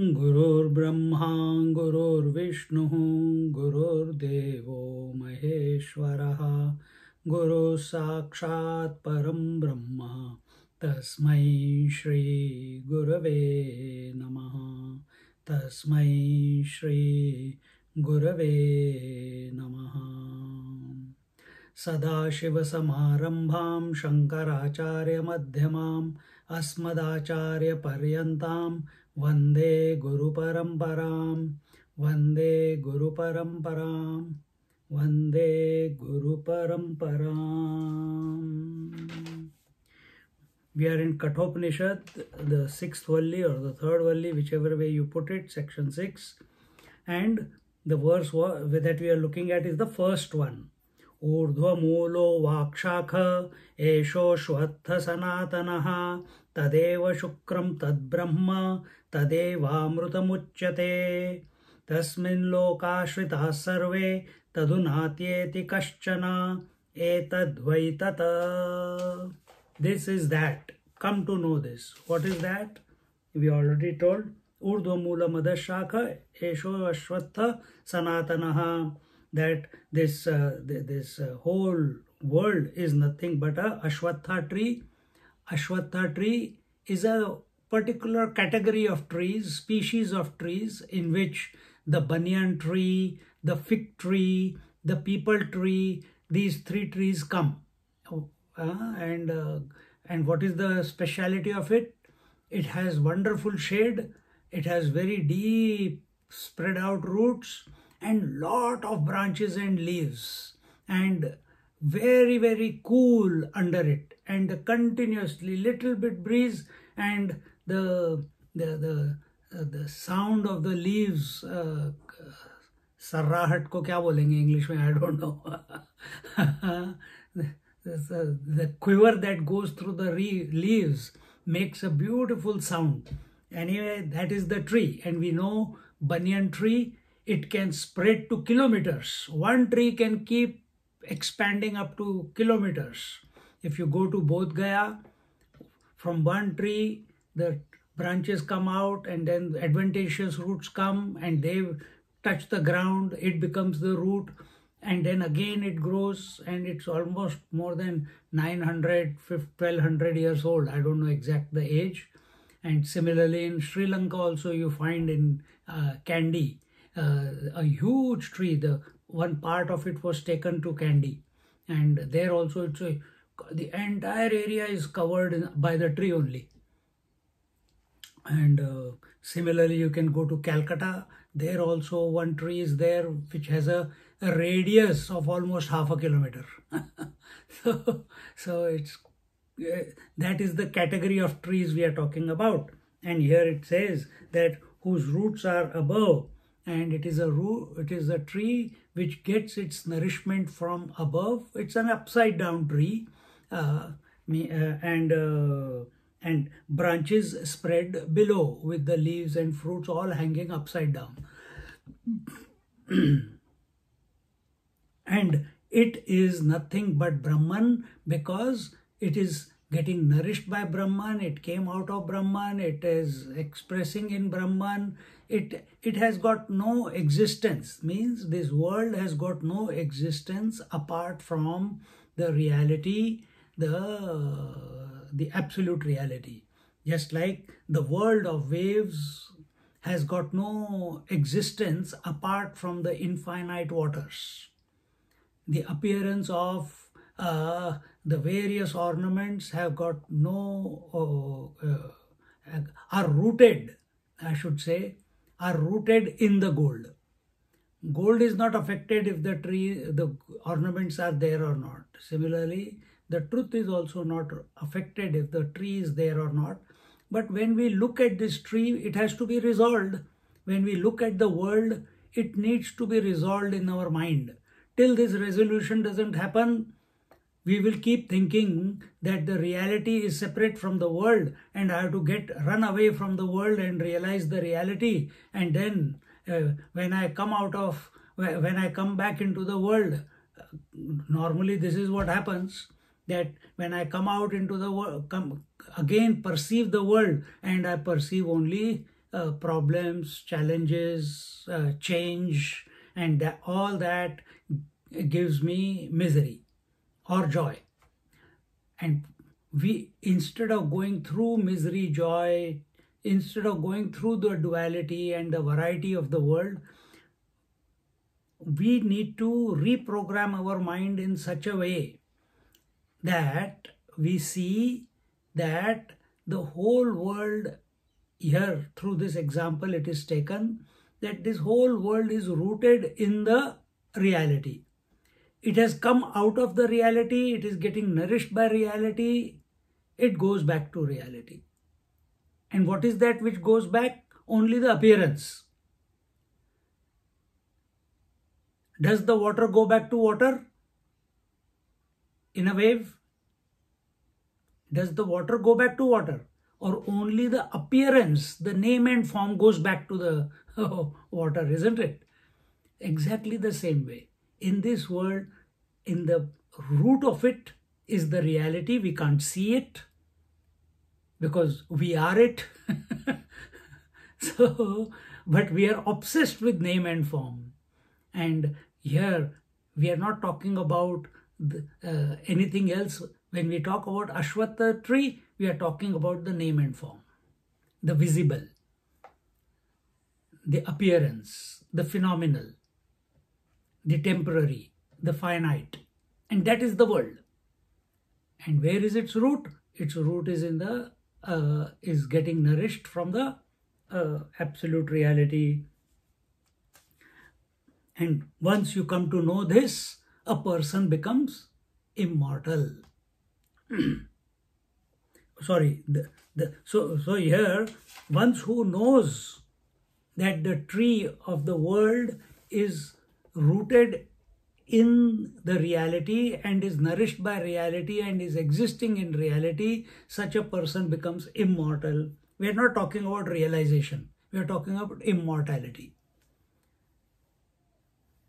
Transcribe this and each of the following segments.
Gurur Brahma Gurur Vishnu Gurur Devo Maheshwaraha Guru Sakshat Param Brahma Tasmai Shri Gurave Namaha Tasmai Shri Gurave Namaha Sadashivasamarambham Shankaracharya Madhyamam Asmadacharya Paryantam Vande Guru Paramparam Vande Guru Paramparam Vande Guru Paramparam. We are in Katha Upanishad, the 6th Valli or the 3rd Valli, whichever way you put it, section 6. And the verse that we are looking at is the first one. Urdhva Mulo Vakshakha Esho Shvatha Sanatanaha Tadeva Shukram Tad Brahma Tadeva Amrutamuchyate Tasmin Lokashrita Sarve Tadunatyeti Kaschana Etadvaitata. This is that. Come to know this. What is that? We already told. Urdhva Mula Madashakha Esho Ashvatha Sanatanaha. That this whole world is nothing but a Ashwatha tree. Ashwatha tree is a particular category of trees, species of trees, in which the banyan tree, the fig tree, the peepal tree, these 3 trees come. And what is the speciality of it? It has wonderful shade. It has very deep spread out roots and lot of branches and leaves, and very, very cool under it, and continuously little bit breeze, and the sound of the leaves, sarrahat ko kya bolenge English mein, I don't know. The quiver that goes through the leaves makes a beautiful sound. Anyway, that is the tree. And we know banyan tree, it can spread to kilometers. One tree can keep expanding up to kilometers. If you go to Bodh Gaya, from one tree, the branches come out, and then adventitious roots come, and they touch the ground, it becomes the root, and then again it grows, and it's almost more than 900, 1200 years old. I don't know exact the age. And similarly in Sri Lanka also you find in Kandy, a huge tree. The one part of it was taken to Kandy, and there also the entire area is covered by the tree only. And similarly you can go to Calcutta. There also one tree is there which has a radius of almost half a kilometer. so it's that is the category of trees we are talking about. And here it says that whose roots are above, and it is a tree which gets its nourishment from above. It's an upside down tree, and branches spread below with the leaves and fruits all hanging upside down. And it is nothing but Brahman, because it is getting nourished by Brahman. It came out of Brahman. It is expressing in Brahman. It has got no existence. Means this world has got no existence apart from the reality, the absolute reality. Just like the world of waves has got no existence apart from the infinite waters. The appearance of the various ornaments have got no, are rooted, I should say, are rooted in the gold. Gold is not affected if the ornaments are there or not. Similarly, the truth is also not affected if the tree is there or not. But when we look at this tree, it has to be resolved. When we look at the world, it needs to be resolved in our mind. Till this resolution doesn't happen, we will keep thinking that the reality is separate from the world and I have to run away from the world and realize the reality. And then when I come back into the world, normally this is what happens, that when I come out into the world, again perceive the world, and I perceive only problems, challenges, change, and all that gives me misery or joy. And we, instead of going through misery, joy, instead of going through the duality and the variety of the world, we need to reprogram our mind in such a way that we see that the whole world here, through this example it is taken, that this whole world is rooted in the reality. It has come out of the reality, it is getting nourished by reality, it goes back to reality. And what is that which goes back? Only the appearance. Does the water go back to water in a wave? Does the water go back to water? Or only the appearance, the name and form goes back to the water, isn't it? Exactly the same way. In this world, in the root of it is the reality. We can't see it because we are it. But we are obsessed with name and form. And here we are not talking about anything else. When we talk about Ashwatha tree, we are talking about the name and form, the visible, the appearance, the phenomenal, the temporary, the finite. And that is the world. And where is its root? Its root is in the is getting nourished from the absolute reality. And once you come to know this, a person becomes immortal. Sorry, so here, once who knows that the tree of the world is rooted in the reality and is nourished by reality and is existing in reality, such a person becomes immortal. We are not talking about realization. We are talking about immortality.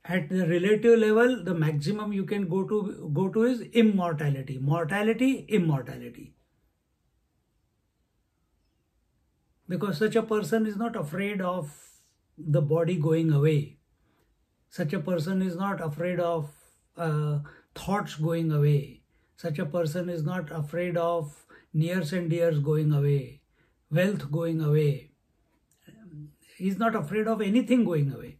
At the relative level, the maximum you can go to is immortality. Mortality, immortality. Because such a person is not afraid of the body going away. Such a person is not afraid of thoughts going away. Such a person is not afraid of nears and dears going away, wealth going away. He is not afraid of anything going away.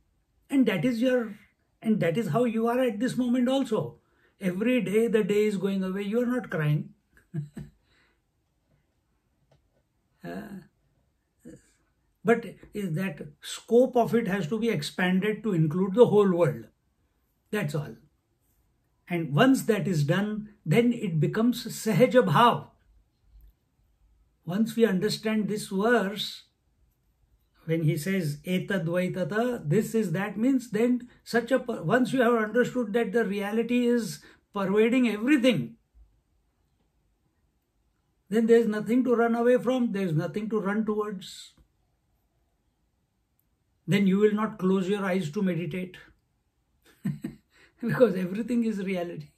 And that is how you are at this moment also. Every day the day is going away, you are not crying. But is that scope of it has to be expanded to include the whole world. That's all. And once that is done, then it becomes Sahaja Bhav. Once we understand this verse, when he says Etadvaitata, this is that, means then once you have understood that the reality is pervading everything, then there is nothing to run away from, there is nothing to run towards. Then you will not close your eyes to meditate because everything is reality.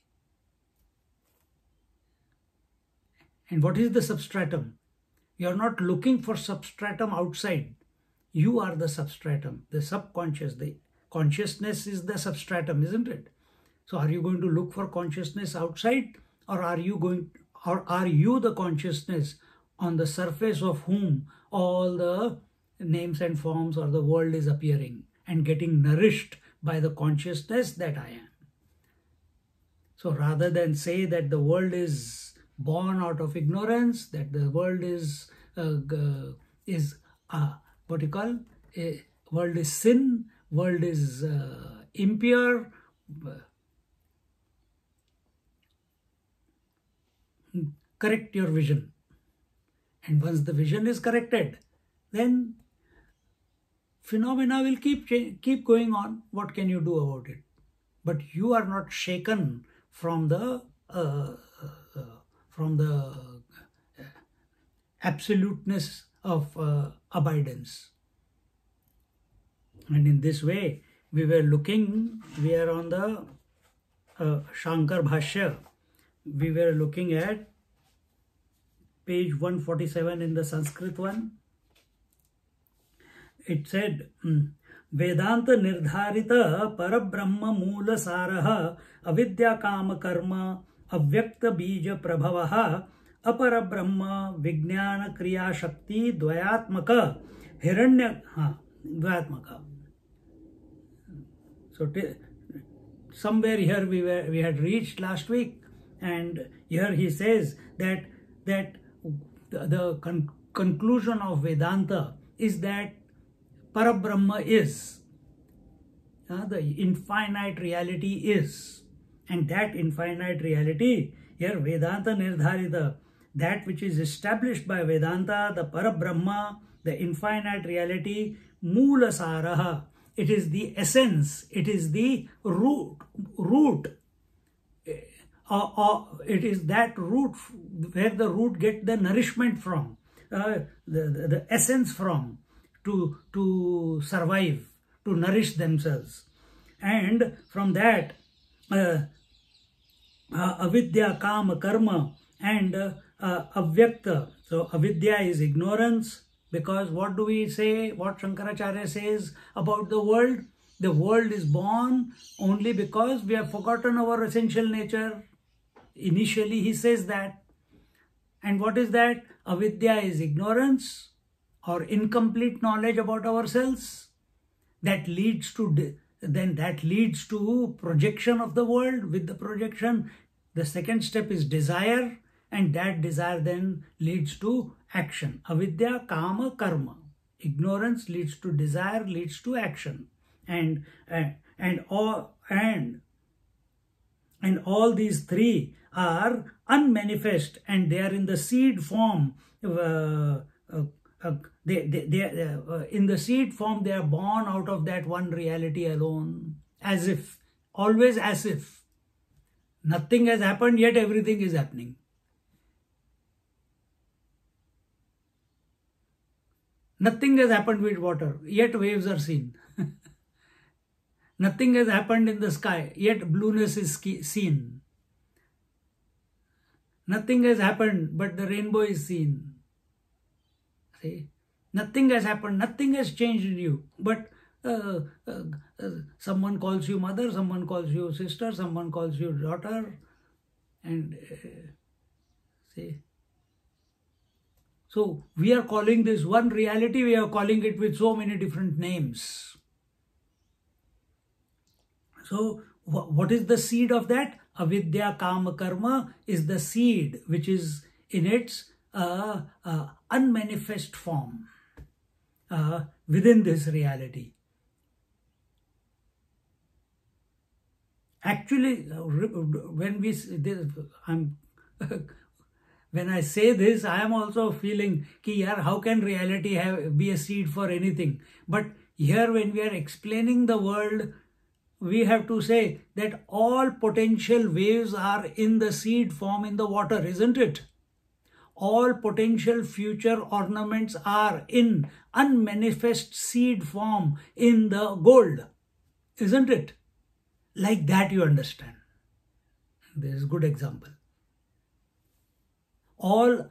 And what is the substratum? You are not looking for substratum outside. You are the substratum, the subconscious. The consciousness is the substratum, isn't it? So are you going to look for consciousness outside, or are you the consciousness on the surface of whom all the names and forms or the world is appearing and getting nourished by the consciousness that I am? So rather than say that the world is born out of ignorance, that the world is what you call, world is sin, world is impure, correct your vision And once the vision is corrected, then phenomena will keep going on. What can you do about it? But you are not shaken from the absoluteness of abidance. And in this way, we are on the Shankar Bhashya. We were looking at page 147 in the Sanskrit one. It said, Vedanta nirdharita parabrahma moola saraha avidya kama karma avyakta bija prabhavaha aparabrahma vijnana kriya shakti dvayatmaka dvayatmaka. So somewhere here we had reached last week, and here he says that the conclusion of Vedanta is that Parabrahma is, the infinite reality is, and that infinite reality, here Vedanta Nirdharita, that which is established by Vedanta, the Parabrahma, the infinite reality, Moola Saraha, it is the essence, it is the root. It is that root where the root get the nourishment from, the essence from, to survive, to nourish themselves. And from that, avidya, kama, karma, and avyakta. So avidya is ignorance, because what do we say, what Shankaracharya says about the world? The world is born only because we have forgotten our essential nature. Initially he says that. And what is that? Avidya is ignorance or incomplete knowledge about ourselves. That leads to projection of the world. With the projection, the second step is desire, and that desire then leads to action. Avidya, kama, karma. Ignorance leads to desire, leads to action. And all these three are unmanifest, and they are in the seed form. In the seed form, they are born out of that one reality alone, as if, always as if. Nothing has happened, yet everything is happening. Nothing has happened with water, yet waves are seen. Nothing has happened in the sky, yet blueness is seen. Nothing has happened, but the rainbow is seen. See? Nothing has happened, nothing has changed in you, but someone calls you mother, someone calls you sister, someone calls you daughter, and see. So we are calling this one reality, we are calling it with so many different names. So what is the seed of that? Avidya, kama, karma is the seed which is in its unmanifest form within this reality. Actually, when I say this, I am also feeling ki yaar, how can reality be a seed for anything? But here when we are explaining the world, we have to say that all potential waves are in the seed form in the water, isn't it? All potential future ornaments are in unmanifest seed form in the gold, isn't it? Like that you understand. This is a good example. All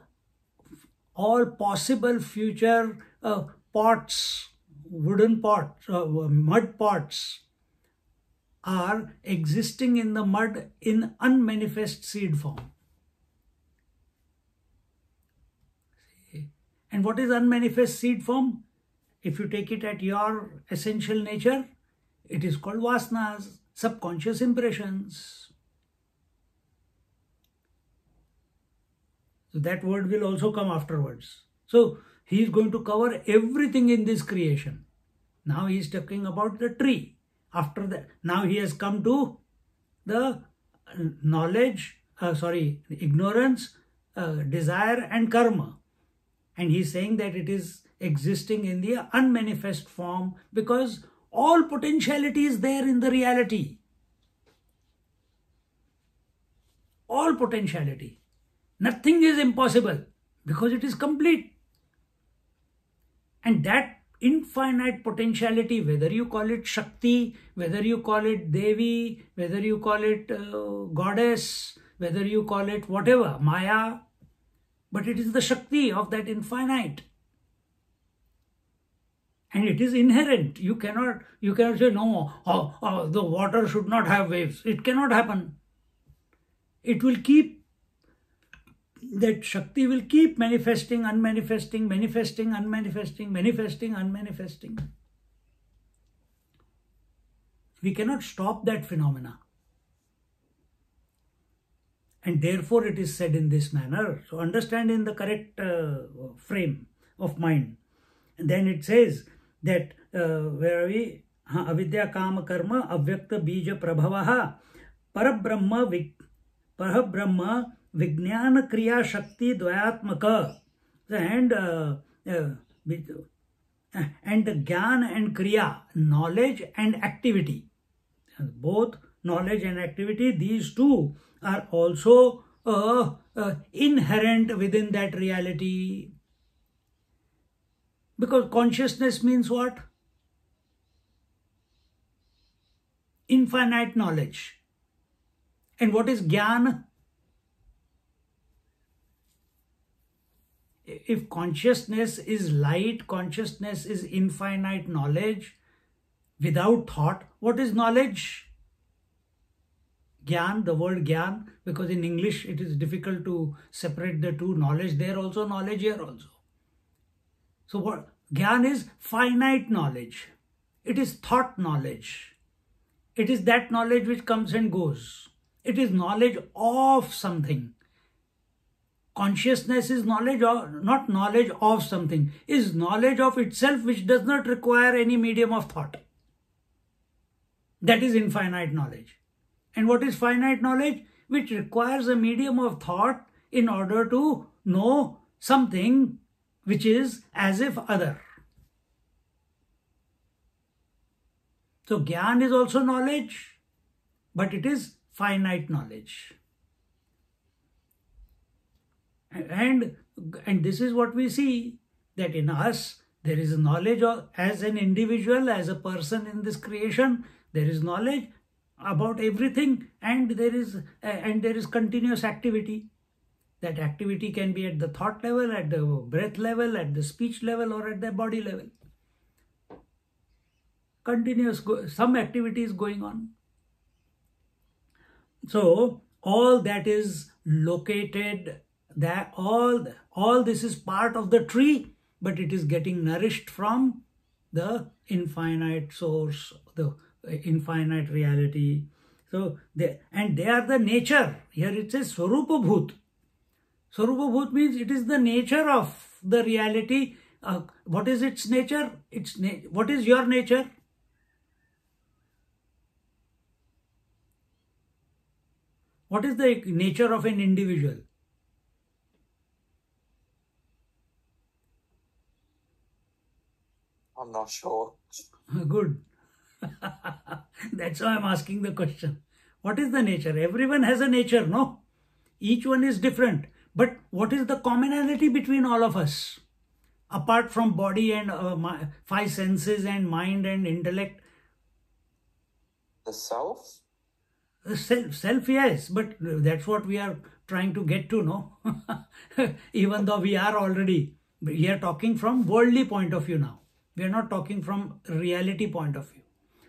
possible future pots, wooden pots, mud pots are existing in the mud in unmanifest seed form. See? And what is unmanifest seed form? If you take it at your essential nature, it is called vasanas, subconscious impressions. So that word will also come afterwards. So he is going to cover everything in this creation. Now he is talking about the tree. After that, now he has come to the ignorance, desire and karma. And he's saying that it is existing in the unmanifest form because all potentiality is there in the reality. All potentiality. Nothing is impossible because it is complete. And that infinite potentiality, whether you call it Shakti, whether you call it Devi, whether you call it Goddess, whether you call it whatever, Maya, but it is the Shakti of that infinite. And it is inherent. You cannot say, no, the water should not have waves. It cannot happen. It will keep, that Shakti will keep manifesting, unmanifesting, manifesting, unmanifesting, manifesting, unmanifesting. We cannot stop that phenomena. And therefore it is said in this manner. So understand in the correct frame of mind. And then it says that, where are we? Avidya kama karma avyakta bija prabhavaha parabrahma vijnana kriya shakti dvayatmaka. And the jnana and kriya, knowledge and activity. Both knowledge and activity, these two are also inherent within that reality. Because consciousness means what? Infinite knowledge. And what is jnana? If consciousness is light, consciousness is infinite knowledge without thought, what is knowledge? Gyan, the word gyan, because in English it is difficult to separate the two. Knowledge there also, knowledge here also. So what? Gyan is finite knowledge. It is thought knowledge. It is that knowledge which comes and goes. It is knowledge of something. Consciousness is knowledge of, not knowledge of something, is knowledge of itself which does not require any medium of thought. That is infinite knowledge. And what is finite knowledge? Which requires a medium of thought in order to know something which is as if other. So Gyan is also knowledge, but it is finite knowledge. And this is what we see, that in us there is knowledge of, as an individual, as a person in this creation, there is knowledge about everything, and there is continuous activity. That activity can be at the thought level, at the breath level, at the speech level, or at the body level. Continuous, some activity is going on. So all that is located, that all this is part of the tree, but it is getting nourished from the infinite source, the infinite reality. So they are the nature. Here it says Swarupa Bhut. Swarupa Bhut means it is the nature of the reality. What is its nature? What is your nature? What is the nature of an individual? I'm not sure. Good. That's why I'm asking the question. What is the nature? Everyone has a nature, no? Each one is different. But what is the commonality between all of us? Apart from body and five senses and mind and intellect. The self? The self, yes. But that's what we are trying to get to, no? Even though we are talking from worldly point of view now. We are not talking from reality point of view.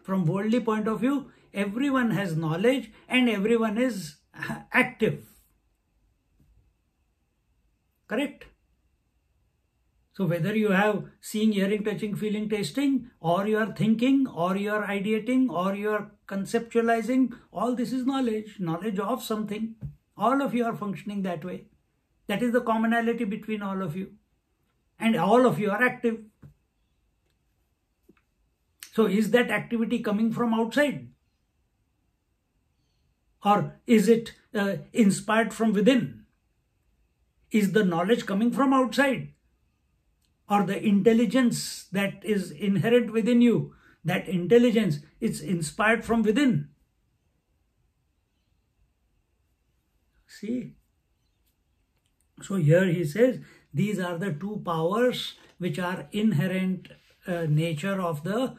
From worldly point of view, everyone has knowledge and everyone is active. Correct? So whether you have seeing, hearing, touching, feeling, tasting, or you are thinking, or you are ideating, or you are conceptualizing, all this is knowledge. Knowledge of something. All of you are functioning that way. That is the commonality between all of you. And all of you are active. So is that activity coming from outside? Or is it inspired from within? Is the knowledge coming from outside? or the intelligence that is inherent within you, that intelligence, it's inspired from within. See? So here he says, these are the two powers which are inherent nature of the,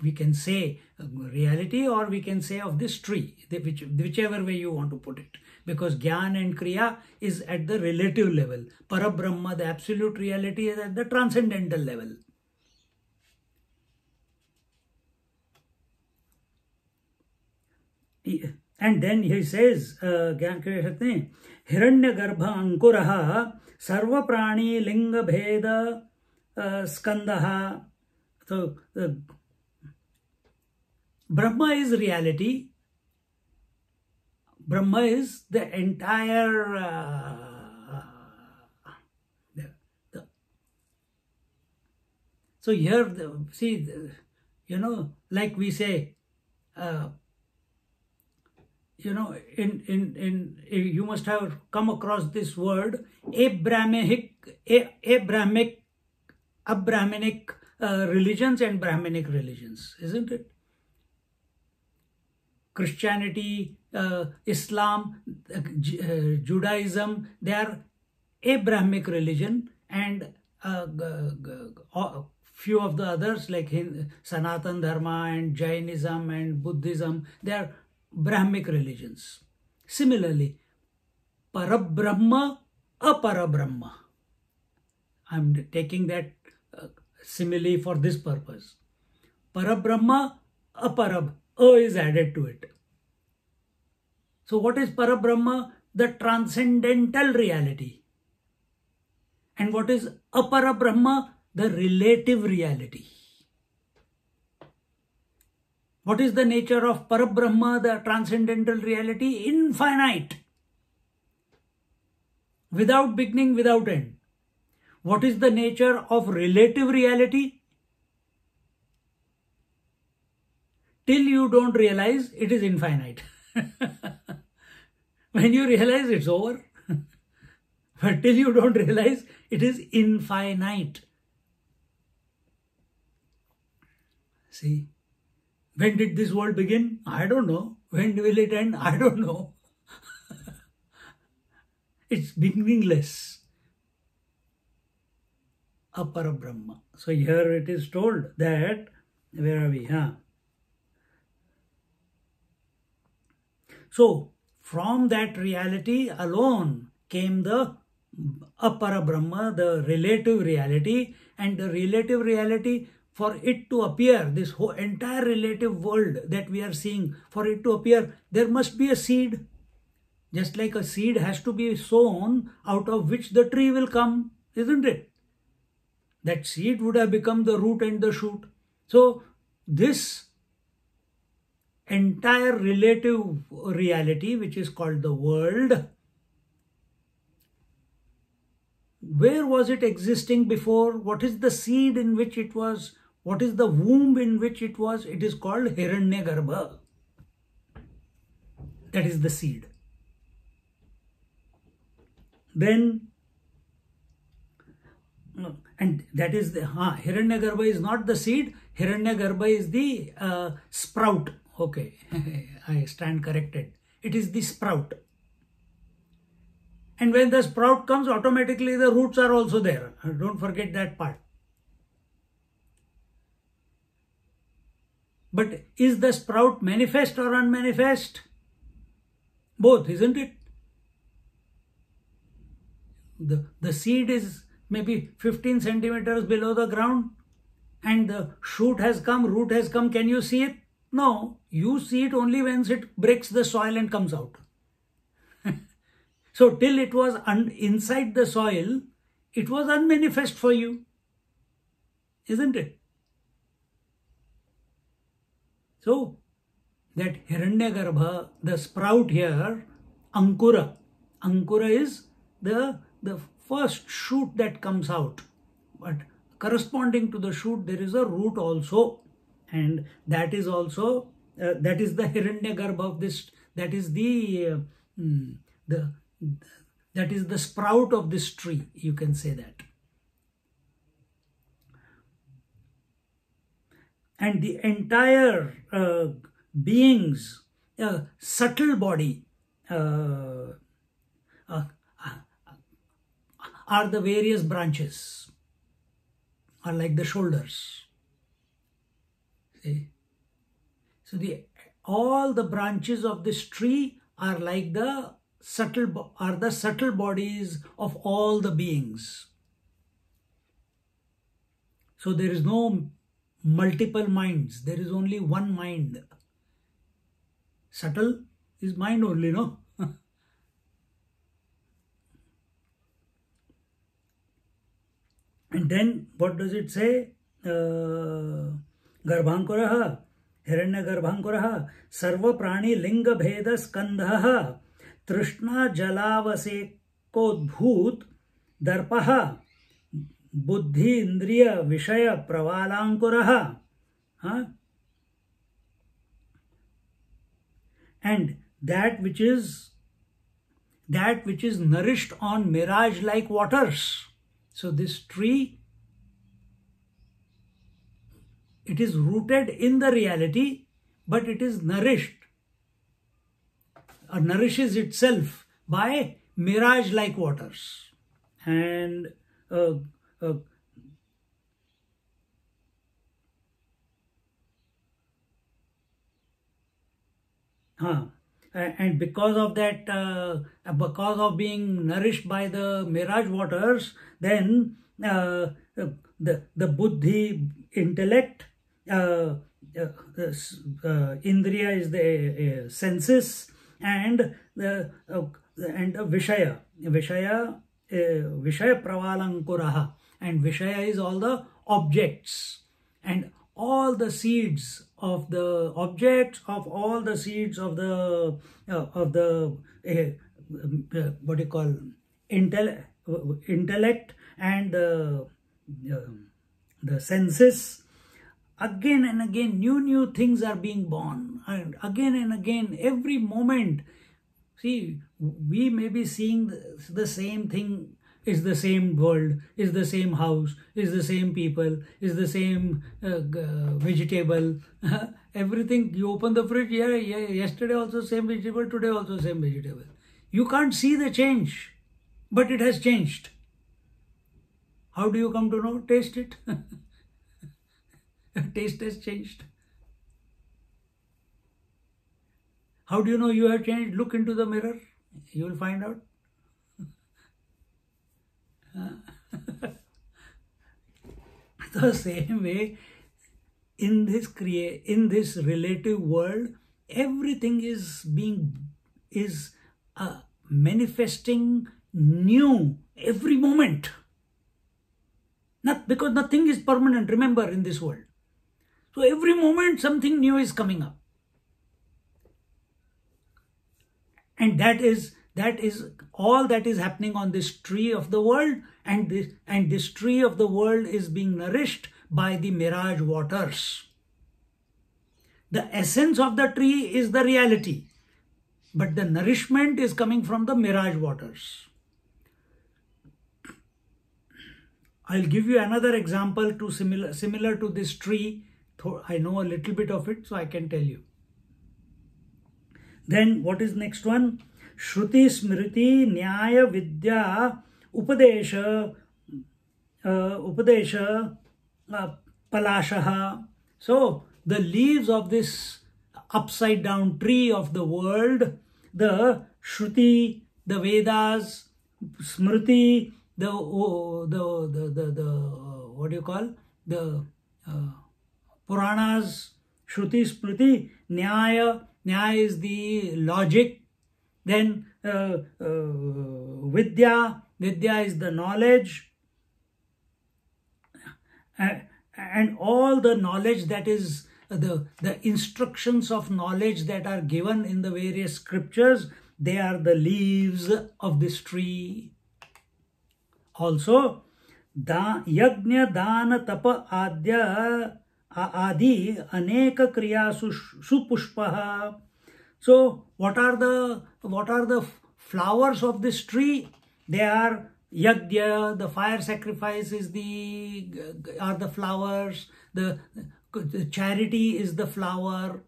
we can say reality, or we can say of this tree, whichever way you want to put it. Because Gyan and Kriya is at the relative level. Parabrahma, the absolute reality, is at the transcendental level. And then he says, Hiranya Garbha Ankuraha Sarva Prani Linga Bheda Skandaha. So, Brahma is reality. Brahma is the entire so here, see, you know, like we say, you know, you must have come across this word, Abrahamic religions and Brahminic religions, isn't it? Christianity, Islam, Judaism, they are Abrahamic religion, and few of the others like Sanatan Dharma and Jainism and Buddhism, they are Brahmic religions. Similarly, Parabrahma, Aparabrahma. I'm taking that simile for this purpose. Parabrahma, Aparab, is added to it. So what is Parabrahma? The transcendental reality. And what is Aparabrahma? The relative reality. What is the nature of Parabrahma, the transcendental reality? Infinite. Without beginning, without end. What is the nature of relative reality? Till you don't realize, it is infinite. When you realize, it's over. But till you don't realize, it is infinite. See? When did this world begin? I don't know. When will it end? I don't know. It's beginningless. Aparabrahma. So here it is told that, where are we? So from that reality alone came the Aparabrahma, the relative reality, and the relative reality, for it to appear, this whole entire relative world that we are seeing, for it to appear, there must be a seed. Just like a seed has to be sown, out of which the tree will come, isn't it? That seed would have become the root and the shoot. So this entire relative reality, which is called the world, where was it existing before? What is the seed in which it was? What is the womb in which it was? It is called Hiranyagarbha. That is the seed. Then, and that is the, Hiranyagarbha is not the seed, Hiranyagarbha is the sprout. Okay, I stand corrected. It is the sprout. And when the sprout comes, automatically the roots are also there. Don't forget that part. But is the sprout manifest or unmanifest? Both, isn't it? The seed is maybe 15 centimeters below the ground, and the shoot has come, root has come. Can you see it? No, you see it only when it breaks the soil and comes out. So till it was inside the soil, it was unmanifest for you, isn't it? So that Hiranyagarbha, the sprout here, Ankura. Ankura is the first shoot that comes out. But corresponding to the shoot, there is a root also. And that is also, that is the Hiranyagarbha of this, that is that is the sprout of this tree, you can say that. and the entire being's subtle body uh, uh, are the various branches, are like the shoulders. See? So all the branches of this tree are like the subtle bodies of all the beings. So there is no multiple minds. There is only one mind. Subtle is mind only, no? And then what does it say? Garbhankuraha, Hiranya Garbhankuraha, Sarva Prani Linga Bheda Skandhaha, Trishna Jalavasekodbhut, Darpaha, Buddhi Indriya Vishaya Pravalankurah. And that which is nourished on mirage like waters. So this tree, it is rooted in the reality, but it is nourished or nourishes itself by mirage like waters. And and because of that, because of being nourished by the mirage waters, then the buddhi, intellect, indriya is the senses, and the vishaya pravalankuraha, and vishaya is all the objects, and all the seeds of the objects, of all the seeds of the what you call intellect and the senses. Again and again, new things are being born, and again, every moment. See, we may be seeing the same thing. Is the same world, is the same house, is the same people, is the same vegetable. Everything, you open the fridge, yesterday also same vegetable, today also same vegetable. You can't see the change, but it has changed. How do you come to know? Taste it. Taste has changed. How do you know you have changed? Look into the mirror, you will find out. The same way, in this relative world, everything is manifesting new every moment. Because nothing is permanent, remember, in this world. So every moment something new is coming up. And that is all that is happening on this tree of the world, and this tree of the world is being nourished by the mirage waters. The essence of the tree is the reality, but the nourishment is coming from the mirage waters. I'll give you another example to similar to this tree. I know a little bit of it, so I can tell you. Then what is next one? Shruti, Smriti, Nyaya, Vidya, Upadesha, Palashaha. So the leaves of this upside down tree of the world, the Shruti, the Vedas, Smriti, the what do you call, the Puranas, Shruti, Smriti, Nyaya. Nyaya is the logic. Then Vidya is the knowledge, and all the knowledge that is the instructions of knowledge that are given in the various scriptures, they are the leaves of this tree. Also, Yajna, Dana, Tapa, Adya, Adi, Aneka Kriya Supushpaha. So what are the flowers of this tree? They are Yajna, the fire sacrifice are the flowers. The charity is the flower.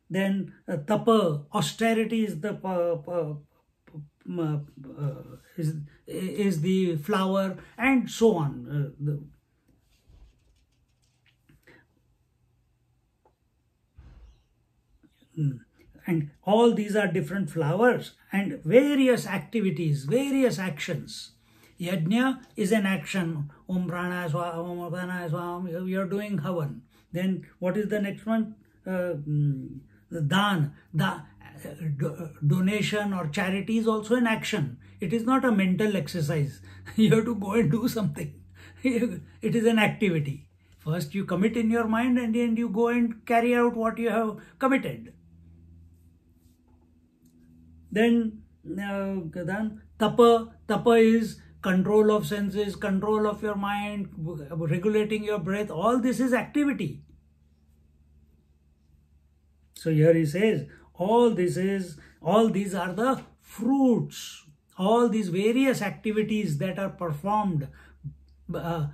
Then tapa, austerity is the is the flower, and so on. And all these are different flowers and various activities, various actions. Yajna is an action. Om Prana Swa, Om Apana Swa, you are doing Havan. Then what is the next one? Dan. Donation or charity is also an action. It is not a mental exercise. You have to go and do something. It is an activity. First you commit in your mind, and then you go and carry out what you have committed. Then tapa is control of senses, control of your mind, regulating your breath. All this is activity. So here he says, all these are the fruits. All these various activities that are performed by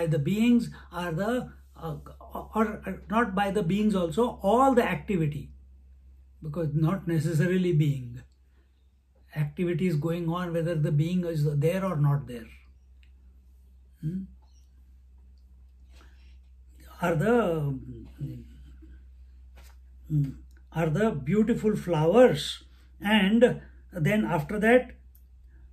the beings are the, or not by the beings also, all the activity. Because not necessarily being. Activity is going on whether the being is there or not there. Are the beautiful flowers. And then after that,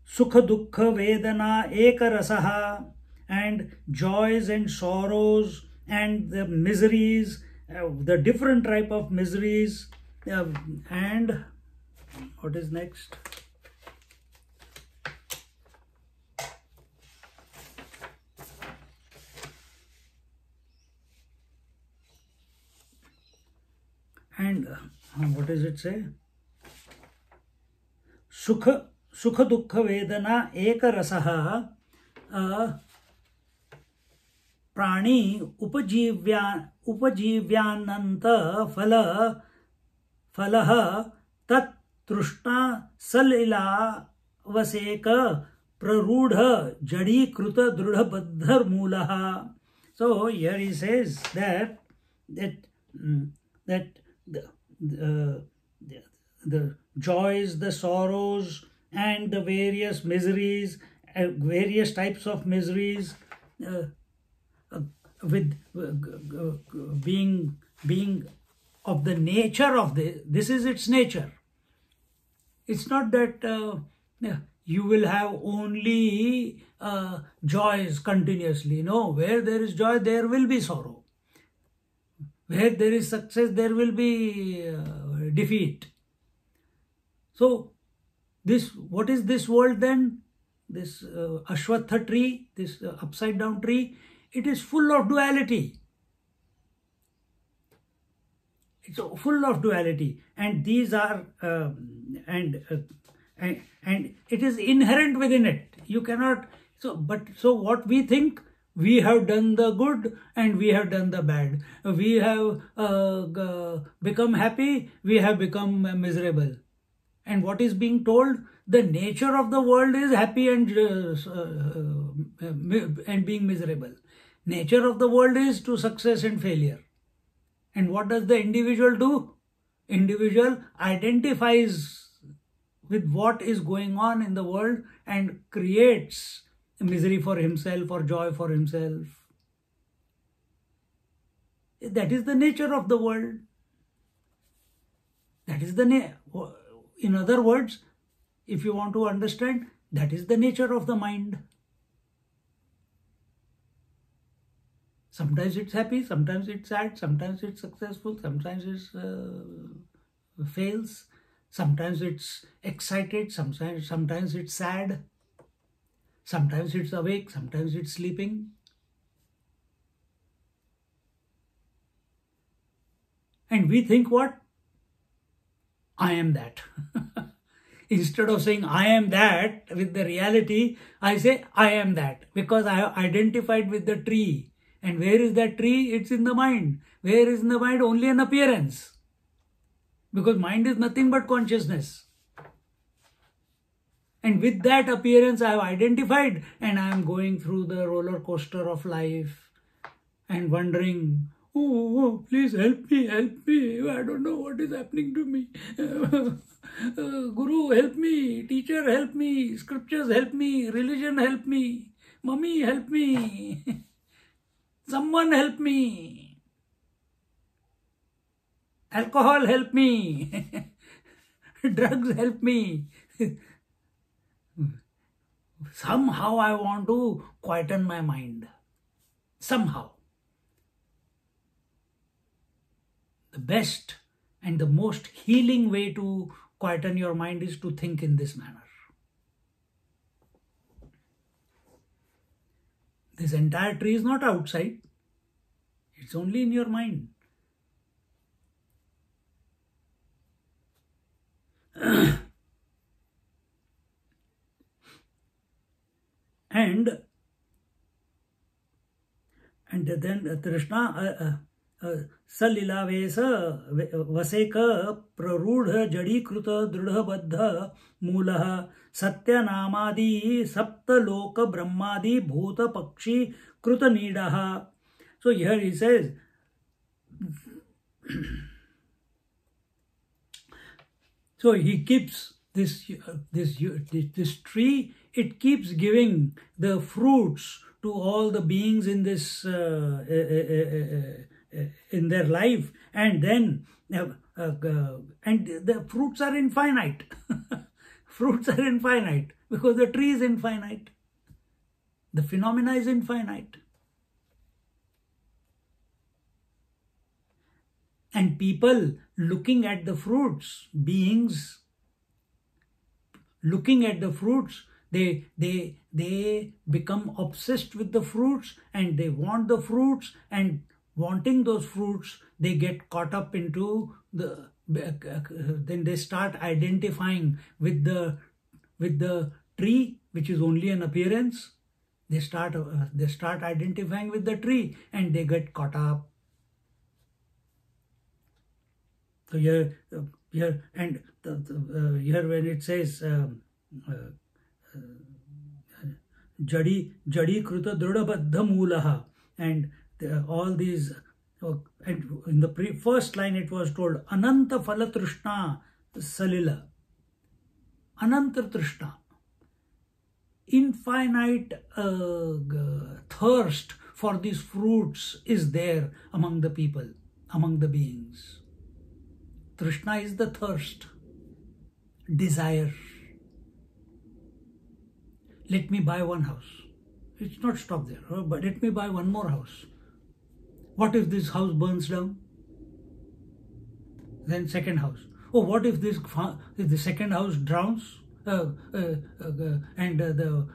Sukha Dukkha Vedana Eka Rasaha, and joys and sorrows and the miseries, the different type of miseries. And what is next? And what does it say? Sukha Dukkha Vedana Eka Rasaha Prani Upajivyananta Falaha Tat Trushna Salila Vaseka Prarudha Jadi Kruta Drudha Baddhar Mulaha. So here he says that the joys, the sorrows, and the various miseries, various types of miseries, with being of the nature of this is its nature. It's not that you will have only joys continuously. No, where there is joy, there will be sorrow. Where there is success, there will be defeat. So, what is this world then? This Ashwatha tree, this upside down tree, it is full of duality. It's full of duality, and these are and it is inherent within it. You cannot. So what we think. We have done the good and we have done the bad. We have become happy, we have become miserable. And what is being told? The nature of the world is happy and being miserable. Nature of the world is to success and failure. And what does the individual do? Individual identifies with what is going on in the world and creates misery for himself or joy for himself. That is the nature of the world. That is in other words, if you want to understand, that is the nature of the mind. Sometimes it's happy, sometimes it's sad, sometimes it's successful, sometimes it fails, sometimes it's excited, sometimes it's sad. Sometimes it's awake, sometimes it's sleeping. And we think what? I am that. Instead of saying I am that with the reality, I say I am that because I have identified with the tree. And where is that tree? It's in the mind. Where is in the mind? Only an appearance. Because mind is nothing but consciousness. And with that appearance I have identified, and I am going through the roller coaster of life. and wondering, oh, please help me, I don't know what is happening to me. Guru, help me, teacher, help me, scriptures, help me, religion, help me, mummy, help me, someone, help me, alcohol, help me, drugs, help me. Somehow I want to quieten my mind. Somehow. The best and the most healing way to quieten your mind is to think in this manner. This entire tree is not outside. It's only in your mind. And then Krishna Salilavesa Vaseka Prarudha Jadikruta Drudhabadha Mulaha Satyanamadi Saptaloka Brahmadi Bhuta Pakshi Kruta Nidaha. So here he says, so he keeps this tree, it keeps giving the fruits to all the beings in this in their life, and then and the fruits are infinite. Fruits are infinite because the tree is infinite. The phenomena is infinite. And people looking at the fruits, beings looking at the fruits, they become obsessed with the fruits, and they want the fruits, and wanting those fruits, they get caught up into the then they start identifying with the tree, which is only an appearance. They start identifying with the tree, and they get caught up. So here and here when it says jadi kruta drudabadha mulaha, and all these, and in the first line it was told ananta phala trishna salila, ananta trishna, infinite thirst for these fruits is there among the people, among the beings. Trishna is the thirst, desire. Let me buy one house. It's not stop there, but let me buy one more house. What if this house burns down? Then second house. Oh, what if the second house drowns and the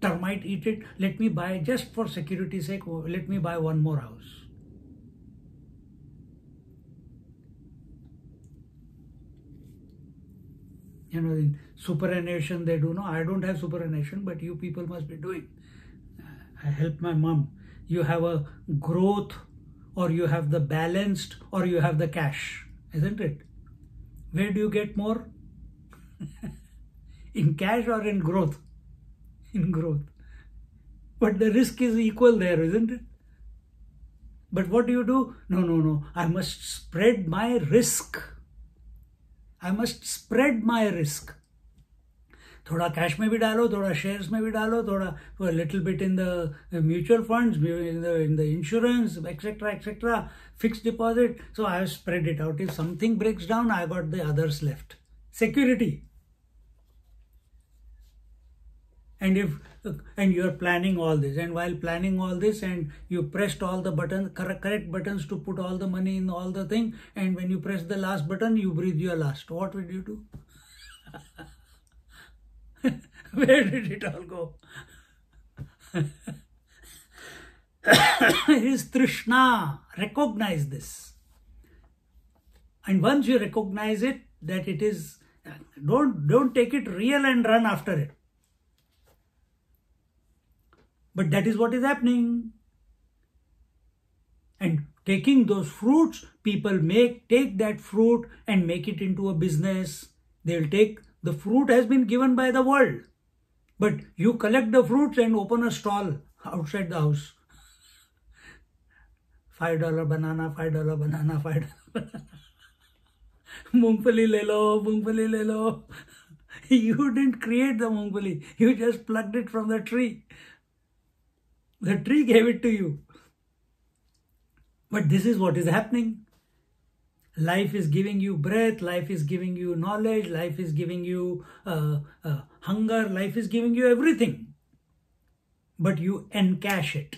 termite eat it? Let me buy, just for security's sake, let me buy one more house. You know, in superannuation they do. No, I don't have superannuation, but you people must be doing. I help my mom. You have a growth, or you have the balanced, or you have the cash, isn't it? Where do you get more? In cash or in growth? In growth. But the risk is equal there, isn't it? But what do? No. I must spread my risk. I must spread my risk. थोड़ा cash में भी डालो, थोड़ा shares में भी डालो, थोड़ा a little bit in the mutual funds, in the insurance, etc., fixed deposit. So I have spread it out. If something breaks down, I got the others left. Security. And you are planning all this, and while planning all this, and you pressed all the buttons, correct buttons to put all the money in all the thing, and when you press the last button, you breathe your last. What will you do? Where did it all go? It is Trishna. Recognize this. And once you recognize it, that it is, don't take it real and run after it. But that is what is happening. And taking those fruits, people take that fruit and make it into a business. They'll take, the fruit has been given by the world, but you collect the fruits and open a stall outside the house. $5 banana, $5 banana, $5 banana. Mungfali le lo, mungfali le lo. You didn't create the mungfali. You just plucked it from the tree. The tree gave it to you. But this is what is happening. Life is giving you breath, life is giving you knowledge, life is giving you hunger, life is giving you everything. But you encash it.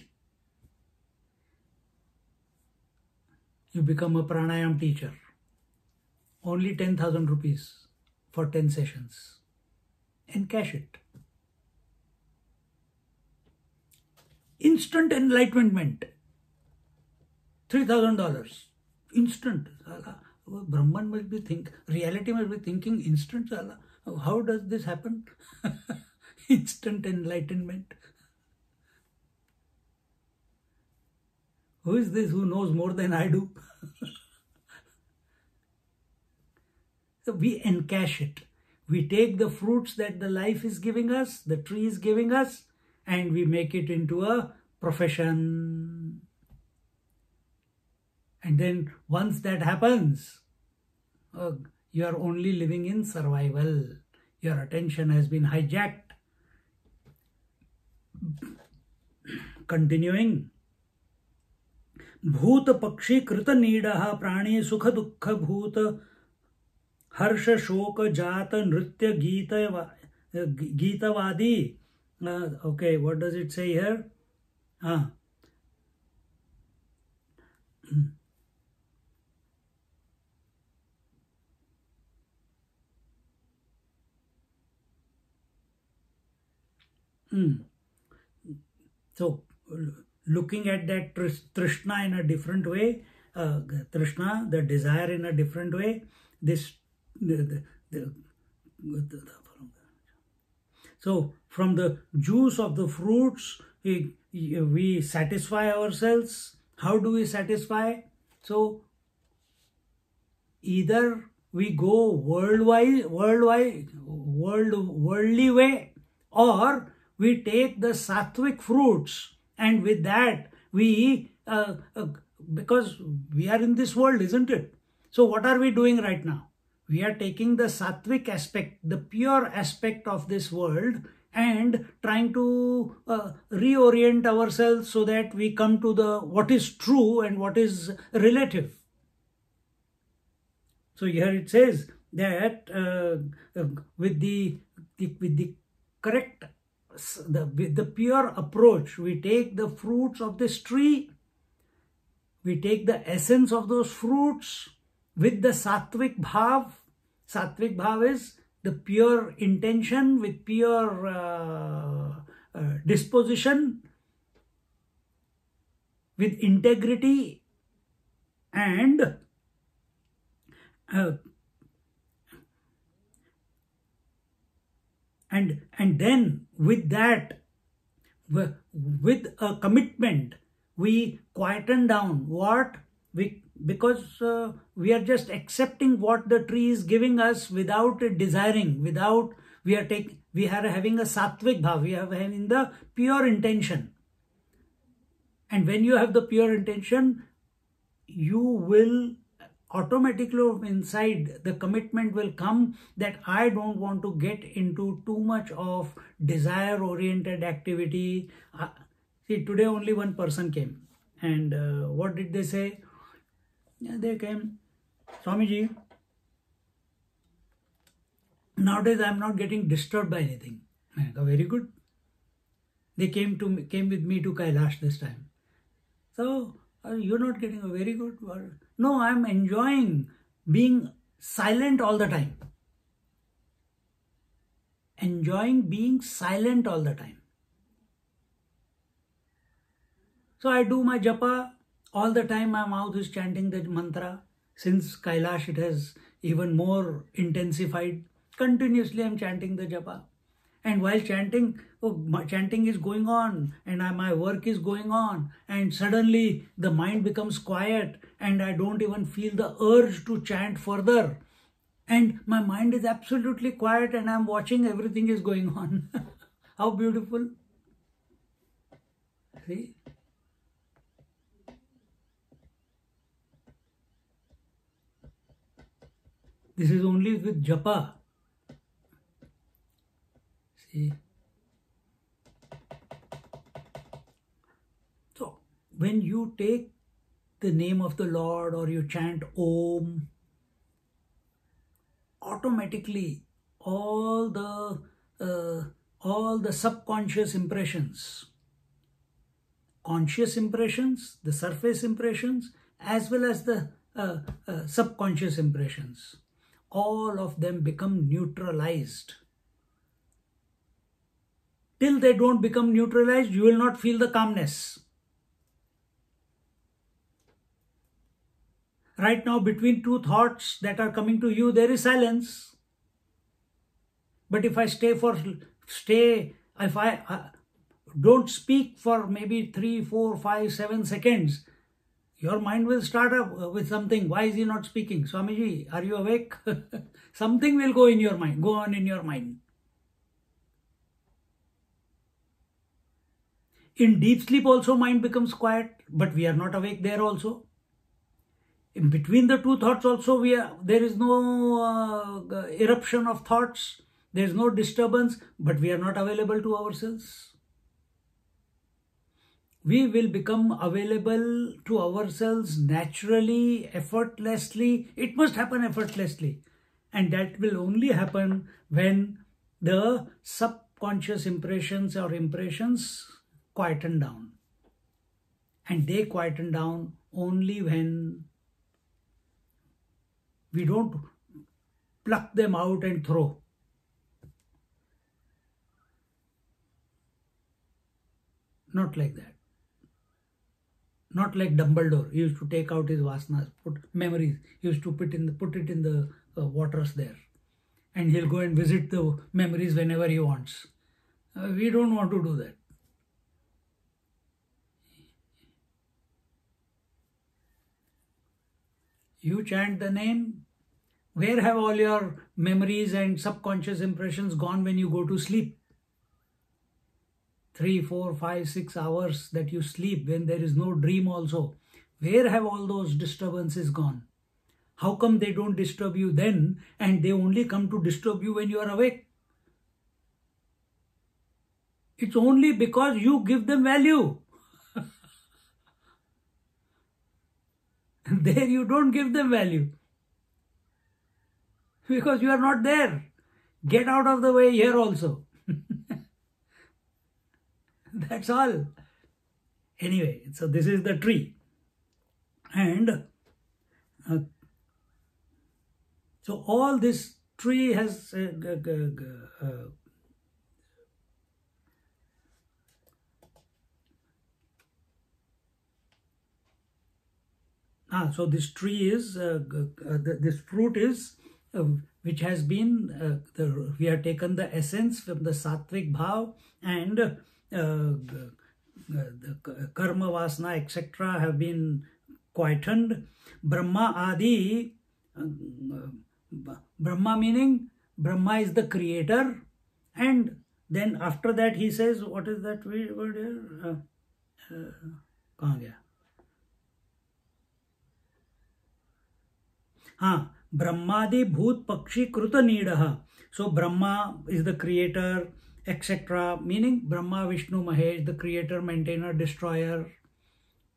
You become a pranayam teacher. Only 10,000 rupees for 10 sessions. Encash it. Instant enlightenment. $3,000. Instant. Brahman must be reality must be thinking instant. How does this happen? Instant enlightenment. Who is this who knows more than I do? So we encash it. We take the fruits that the life is giving us, the tree is giving us, and we make it into a profession. And then once that happens, you are only living in survival. Your attention has been hijacked. Continuing. Bhoot pakshi krita needaha prani sukha dukkha bhoot harsha shoka jata nritya geetavadi. Okay, what does it say here? So, looking at that Trishna in a different way, Trishna, the desire in a different way, so from the juice of the fruits, we satisfy ourselves. How do we satisfy? So, either we go worldly way, or we take the sattvic fruits, and with that we, because we are in this world, isn't it? So what are we doing right now? We are taking the sattvic aspect, the pure aspect of this world, and trying to reorient ourselves so that we come to the what is true and what is relative. So here it says that with the correct, with the pure approach, we take the fruits of this tree, we take the essence of those fruits with the sattvic bhav. Sattvic bhav is the pure intention with pure disposition, with integrity, and then with that, with a commitment, we quieten down because we are just accepting what the tree is giving us without desiring, without we are having a sattvic bhav, we are having the pure intention. And when you have the pure intention, you will automatically inside the commitment will come that I don't want to get into too much of desire oriented activity. See, today only one person came, and what did they say? Yeah, they came, Swamiji, nowadays I am not getting disturbed by anything. I go, very good. They came with me to Kailash this time. So you're not getting a very good word. No, I'm enjoying being silent all the time. Enjoying being silent all the time. So I do my japa all the time. My mouth is chanting the mantra. Since Kailash, it has even more intensified. Continuously I'm chanting the japa. And while chanting, chanting is going on, and my work is going on, and suddenly the mind becomes quiet, and I don't even feel the urge to chant further. And my mind is absolutely quiet, and I'm watching everything is going on. How beautiful. See? This is only with japa. See? So, when you take the name of the Lord or you chant Om, automatically all the subconscious impressions, conscious impressions, the surface impressions, as well as the subconscious impressions, all of them become neutralized. Till they don't become neutralized, you will not feel the calmness. Right now, between two thoughts that are coming to you, there is silence. But if I if I don't speak for maybe 3, 4, 5, 7 seconds, your mind will start up with something. Why is he not speaking? Swamiji, are you awake? Something will go on in your mind. In deep sleep also mind becomes quiet, but we are not awake there also. In between the two thoughts also there is no eruption of thoughts. There is no disturbance, but we are not available to ourselves. We will become available to ourselves naturally, effortlessly. It must happen effortlessly. And that will only happen when the subconscious impressions or impressions quieten down. And they quieten down only when we don't pluck them out and throw. Not like that. Not like Dumbledore. He used to take out his vasanas, put memories. He used to put it in the waters there. And he'll go and visit the memories whenever he wants. We don't want to do that. You chant the name. Where have all your memories and subconscious impressions gone when you go to sleep? 3, 4, 5, 6 hours that you sleep when there is no dream also. Where have all those disturbances gone? How come they don't disturb you then and they only come to disturb you when you are awake? It's only because you give them value. There you don't give them value. Because you are not there. Get out of the way here also. That's all. Anyway, so this is the tree. And so all this tree has so this tree is this fruit is which has been we have taken the essence from the sattvic bhav, and the karma vasana etc. have been quietened. Brahma adi, Brahma meaning Brahma is the creator, and then after that he says, what is that word here? Kahan gaya? Brahmadi bhut pakshi kruta nidaha. So Brahma is the creator, etc. Meaning Brahma, Vishnu, Mahesh, the creator, maintainer, destroyer,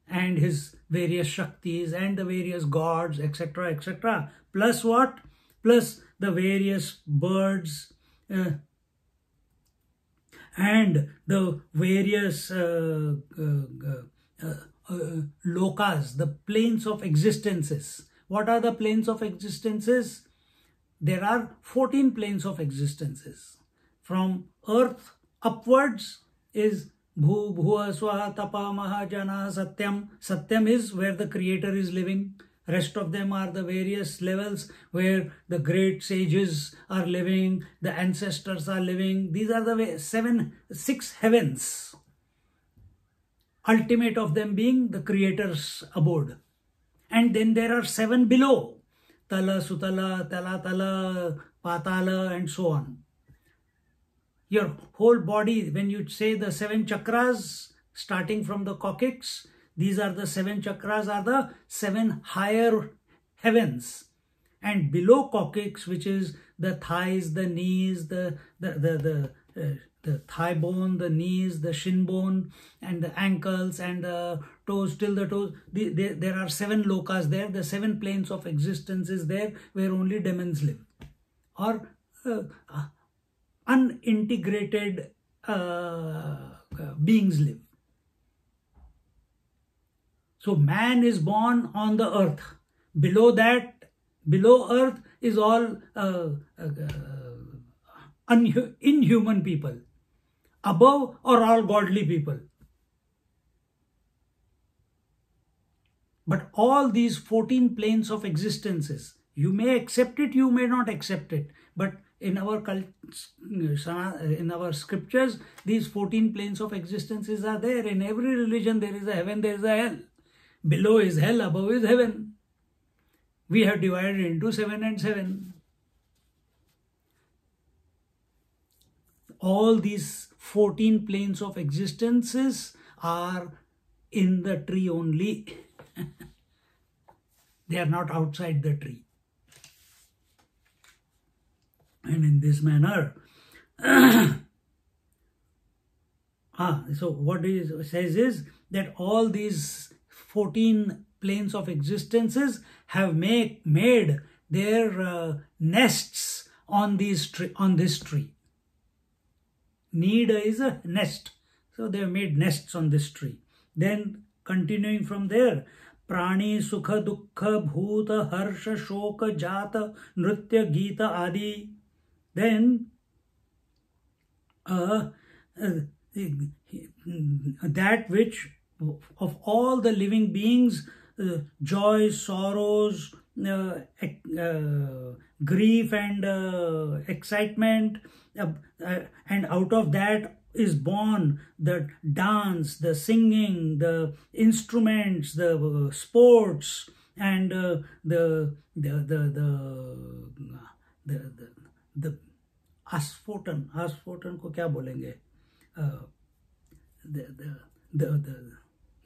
and his various Shaktis and the various gods, etc. etc. Plus what? Plus the various birds and the various lokas, the planes of existences. What are the planes of existences? There are 14 planes of existences. From earth upwards is Bhu, Bhuva, Swaha, Tapa, Maha, Jana, Satyam. Satyam is where the creator is living. Rest of them are the various levels where the great sages are living, the ancestors are living. These are the 6 heavens. Ultimate of them being the creator's abode. And then there are 7 below. Tala, Sutala, Tala, Tala, Patala, and so on. Your whole body, when you say the 7 chakras, starting from the coccyx, these are the 7 chakras, are the 7 higher heavens. and below coccyx, which is the thighs, the knees, the thigh bone, the knees, the shin bone, and the ankles, and the toes, till the toes. There are 7 lokas there. The 7 planes of existence is there, where only demons live, or unintegrated beings live. So man is born on the earth. Below that, below earth is all inhuman people. Above are all godly people. But all these 14 planes of existences, you may accept it, you may not accept it. But in our scriptures, these 14 planes of existences are there. In every religion, there is a heaven, there is a hell. Below is hell, above is heaven. We have divided into 7 and 7. All these 14 planes of existences are in the tree only. They are not outside the tree. And in this manner, so what it says is that all these 14 planes of existences have made their nests on this tree. Need is a nest. So they have made nests on this tree. Then continuing from there, Prani, Sukha, Dukkha, Bhuta, Harsha, Shoka, Jata, Nritya, Gita, Adi. Then that which of all the living beings, joys, sorrows, grief and excitement, and out of that is born the dance, the singing, the instruments, the sports, and the asphoton को क्या बोलेंगे,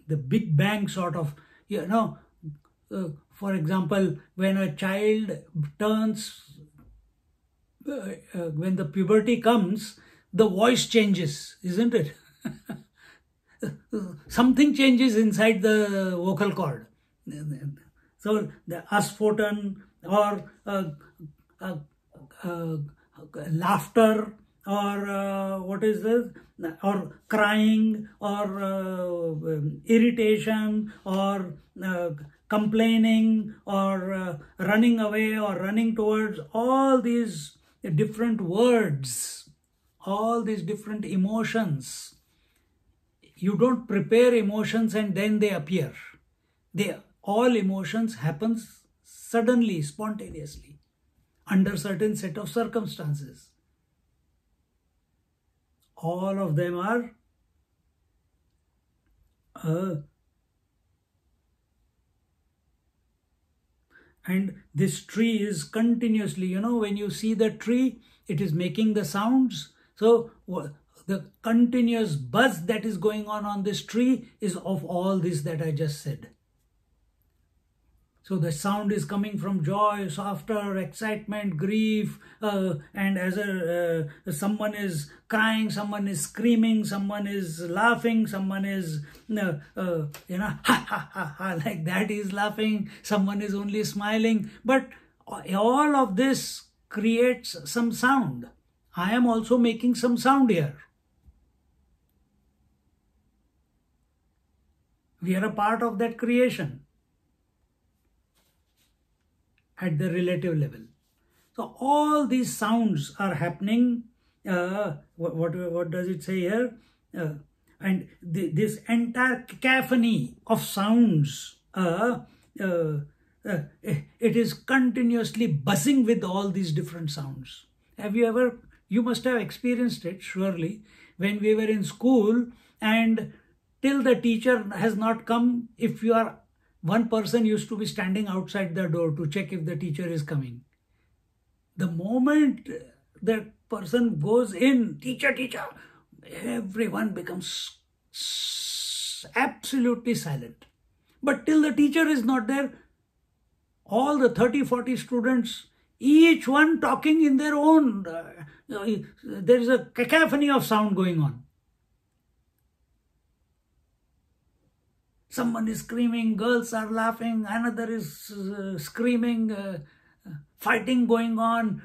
the big bang sort of, for example, when a child turns, when the puberty comes, the voice changes, isn't it? Something changes inside the vocal cord. So the asphoton, or laughter, or what is this, or crying, or irritation, or complaining, or running away, or running towards, all these different words, all these different emotions. You don't prepare emotions and then they appear. All emotions happen suddenly, spontaneously, under certain set of circumstances. All of them are and this tree is continuously, when you see the tree, it is making the sounds. So the continuous buzz that is going on this tree is of all this that I just said. So the sound is coming from joy, laughter, excitement, grief, and as someone is crying, someone is screaming, someone is laughing, someone is, ha ha ha ha, like that is laughing, someone is only smiling. But all of this creates some sound. I am also making some sound here. We are a part of that creation at the relative level. So all these sounds are happening. What does it say here? And this entire cacophony of sounds, it is continuously buzzing with all these different sounds. You must have experienced it surely, when we were in school, and till the teacher has not come, if you are, one person used to be standing outside the door to check if the teacher is coming. The moment that person goes in, teacher, everyone becomes absolutely silent. But till the teacher is not there, all the 30-40 students, each one talking in their own, there is a cacophony of sound going on. Someone is screaming, girls are laughing, another is screaming, fighting going on,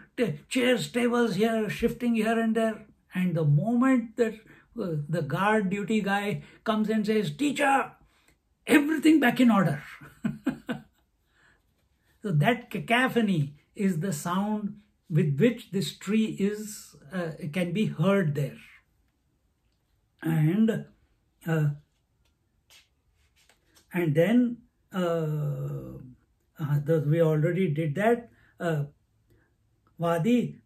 chairs, tables here, shifting here and there. And the moment that the guard duty guy comes and says, teacher, everything back in order. So that cacophony is the sound with which this tree is can be heard there. And then we already did that. Vadi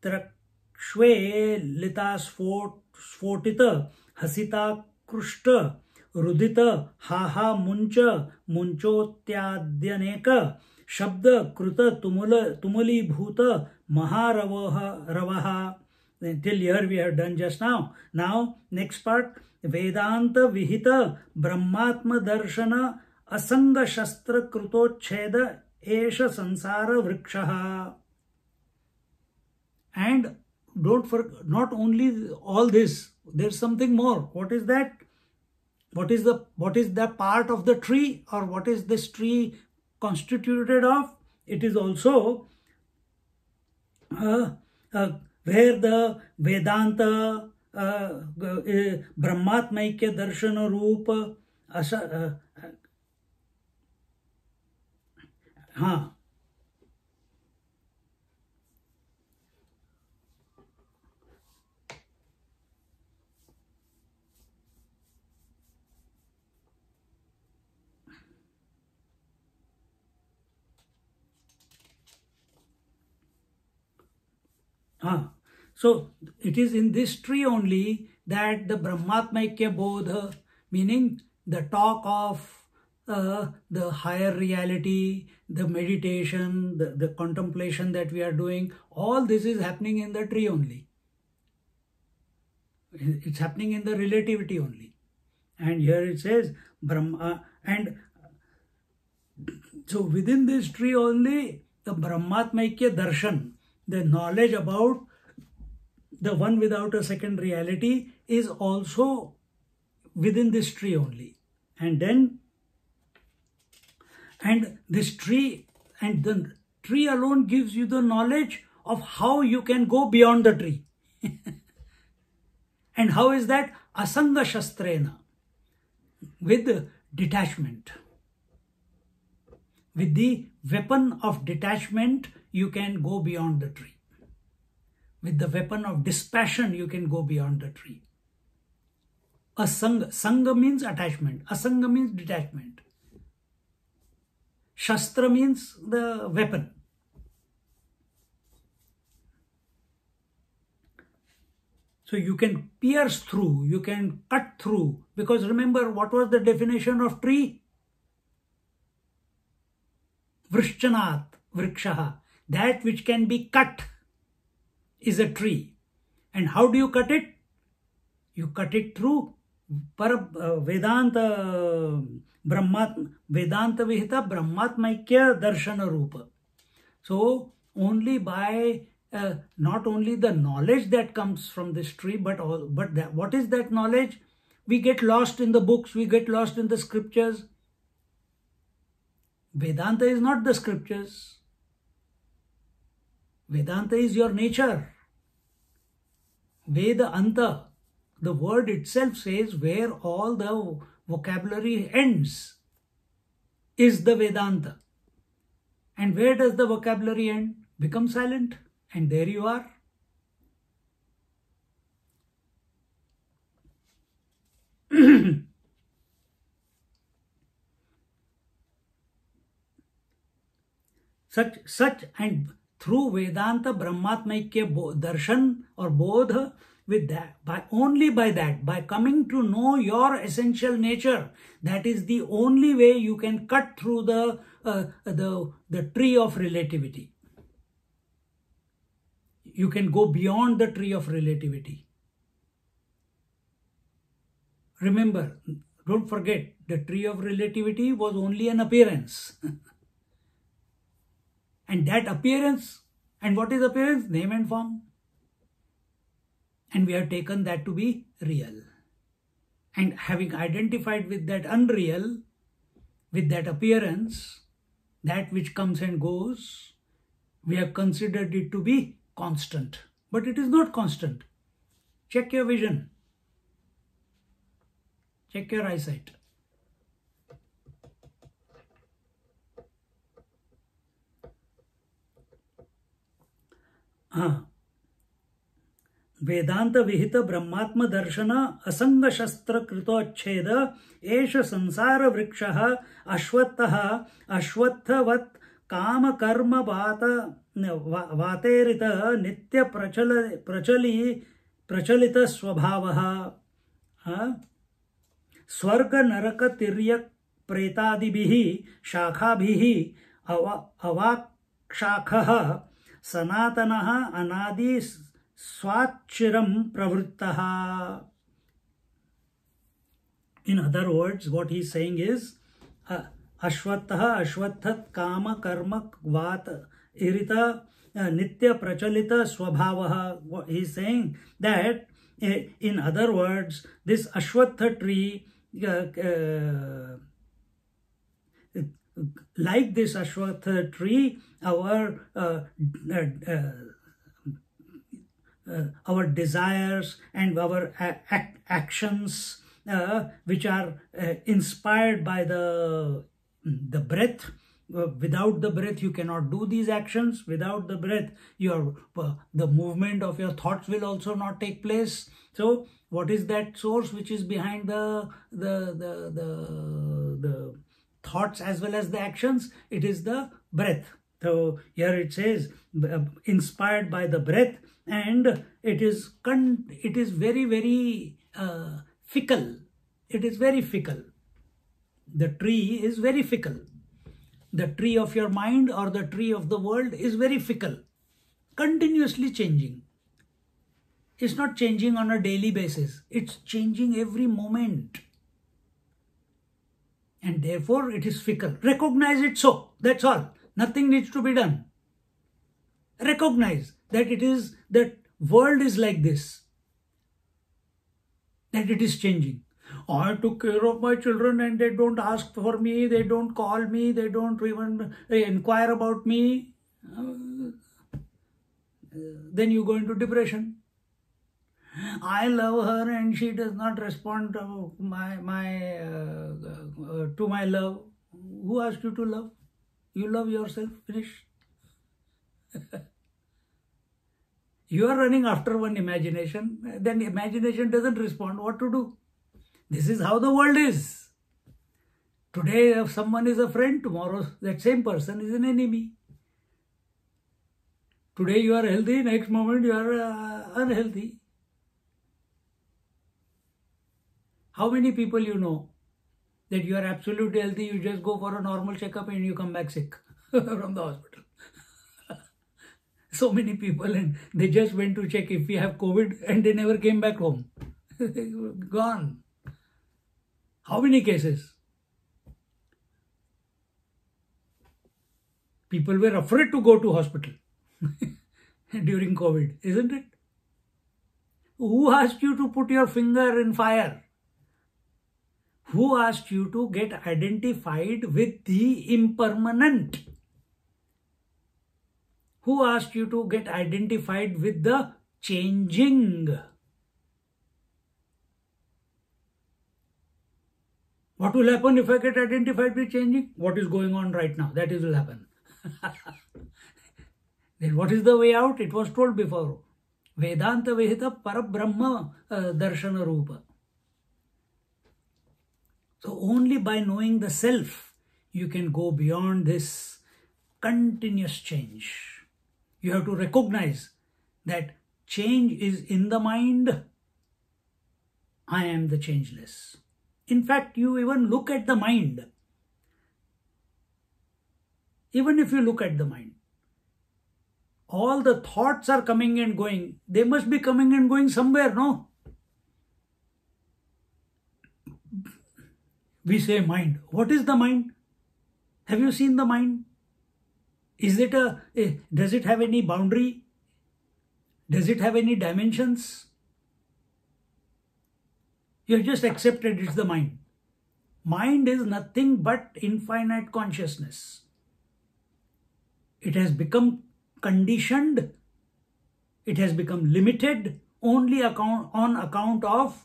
trakshve lita sfotita hasita krushta rudita haha muncha munchotyadaneka shabda kruta tumuli bhuta maharavaha. Till here we have done just now. Now next part, Vedanta vihita brahmatma darshana asanga shastra krutocheda esha sansara vrikshaha. And don't forget, not only all this, there's something more. What is that? What is the part of the tree, or what is this tree constituted of? It is also where the Vedanta Brahmatmaikya Darshana Rupa So it is in this tree only that the Brahmatmaikya Bodha, meaning the talk of the higher reality, the meditation, the contemplation that we are doing, all this is happening in the tree only. It's happening in the relativity only. And here it says Brahma, and so within this tree only, the Brahmatmaikya Darshan, the knowledge about the one without a second reality, is also within this tree only. And then, and this tree, and the tree alone gives you the knowledge of how you can go beyond the tree. And how is that? Asanga shastrena, with detachment. With the weapon of detachment, you can go beyond the tree. With the weapon of dispassion, you can go beyond the tree. Asanga, sanga means attachment. Asanga means detachment. Shastra means the weapon. So you can pierce through, you can cut through. Because remember, what was the definition of tree? Vrishchanat, vrikshaha. That which can be cut is a tree. And how do you cut it? You cut it through Vedanta Vihita Brahmatmaikya Darshana Rupa. So only by not only the knowledge that comes from this tree, but what is that knowledge? We get lost in the books, we get lost in the scriptures. Vedanta is not the scriptures. Vedanta is your nature. Veda Anta, the word itself says where all the vocabulary ends is the Vedanta. And where does the vocabulary end? Become silent. And there you are. Such and through Vedanta Brahmatmaikya Darshan or Bodha, with that, only by coming to know your essential nature, that is the only way you can cut through the tree of relativity. You can go beyond the tree of relativity. Remember, don't forget, the tree of relativity was only an appearance. And that appearance, and what is appearance? Name and form. And we have taken that to be real. And having identified with that unreal, with that appearance, that which comes and goes, we have considered it to be constant. But it is not constant. Check your vision. Check your eyesight. वेदांत विहित ब्रह्मात्म दर्शन असंग शस्त्र कृतोच्छेद एष संसार वृक्षः अश्वत्थः अश्वत्थवत् काम कर्म वातेरित नित्य प्रचलित स्वभावः स्वर्ग नरक तिर्यक प्रेतादिभिः शाखाभिः अवाक्शाखः सनातनः अनादि स्वाच्चिरम pravrittaha. In other words, what he is saying is ashwattaha ashwattat kama karma vata irita nitya prachalita swabhavaha. He is saying that, in other words, this ashwattha tree, like this ashwattha tree, our desires and our actions, which are inspired by the breath. Without the breath, you cannot do these actions. Without the breath, the movement of your thoughts will also not take place. So, what is that source which is behind the thoughts as well as the actions? It is the breath. So here it says, inspired by the breath, and it is very, very fickle. It is very fickle. The tree is very fickle. The tree of your mind or the tree of the world is very fickle, continuously changing. It's not changing on a daily basis. It's changing every moment. And therefore it is fickle. Recognize it so. That's all. Nothing needs to be done. Recognize that that world is like this. That it is changing. I took care of my children and they don't ask for me, they don't call me, they don't even inquire about me. Then you go into depression. I love her and she does not respond to my love. Who asked you to love? You love yourself. Finish. You are running after one imagination. Then imagination doesn't respond. What to do? This is how the world is. Today, if someone is a friend, tomorrow that same person is an enemy. Today you are healthy, next moment you are unhealthy. How many people you know that you are absolutely healthy, you just go for a normal checkup and you come back sick from the hospital? So many people, and they just went to check if we have COVID and they never came back home. Gone. How many cases? People were afraid to go to hospital during COVID, isn't it? Who asked you to put your finger in fire? Who asked you to get identified with the impermanent? Who asked you to get identified with the changing? What will happen if I get identified with changing? What is going on right now? That will happen. Then what is the way out? It was told before. Vedanta Vihita Parabrahma Darshana Rupa. So only by knowing the self, you can go beyond this continuous change. You have to recognize that change is in the mind. I am the changeless. In fact, you even look at the mind. Even if you look at the mind, all the thoughts are coming and going. They must be coming and going somewhere, no? We say mind. What is the mind? Have you seen the mind? Is it does it have any boundary? Does it have any dimensions? You have just accepted it's the mind. Mind is nothing but infinite consciousness. It has become conditioned, it has become limited only on account of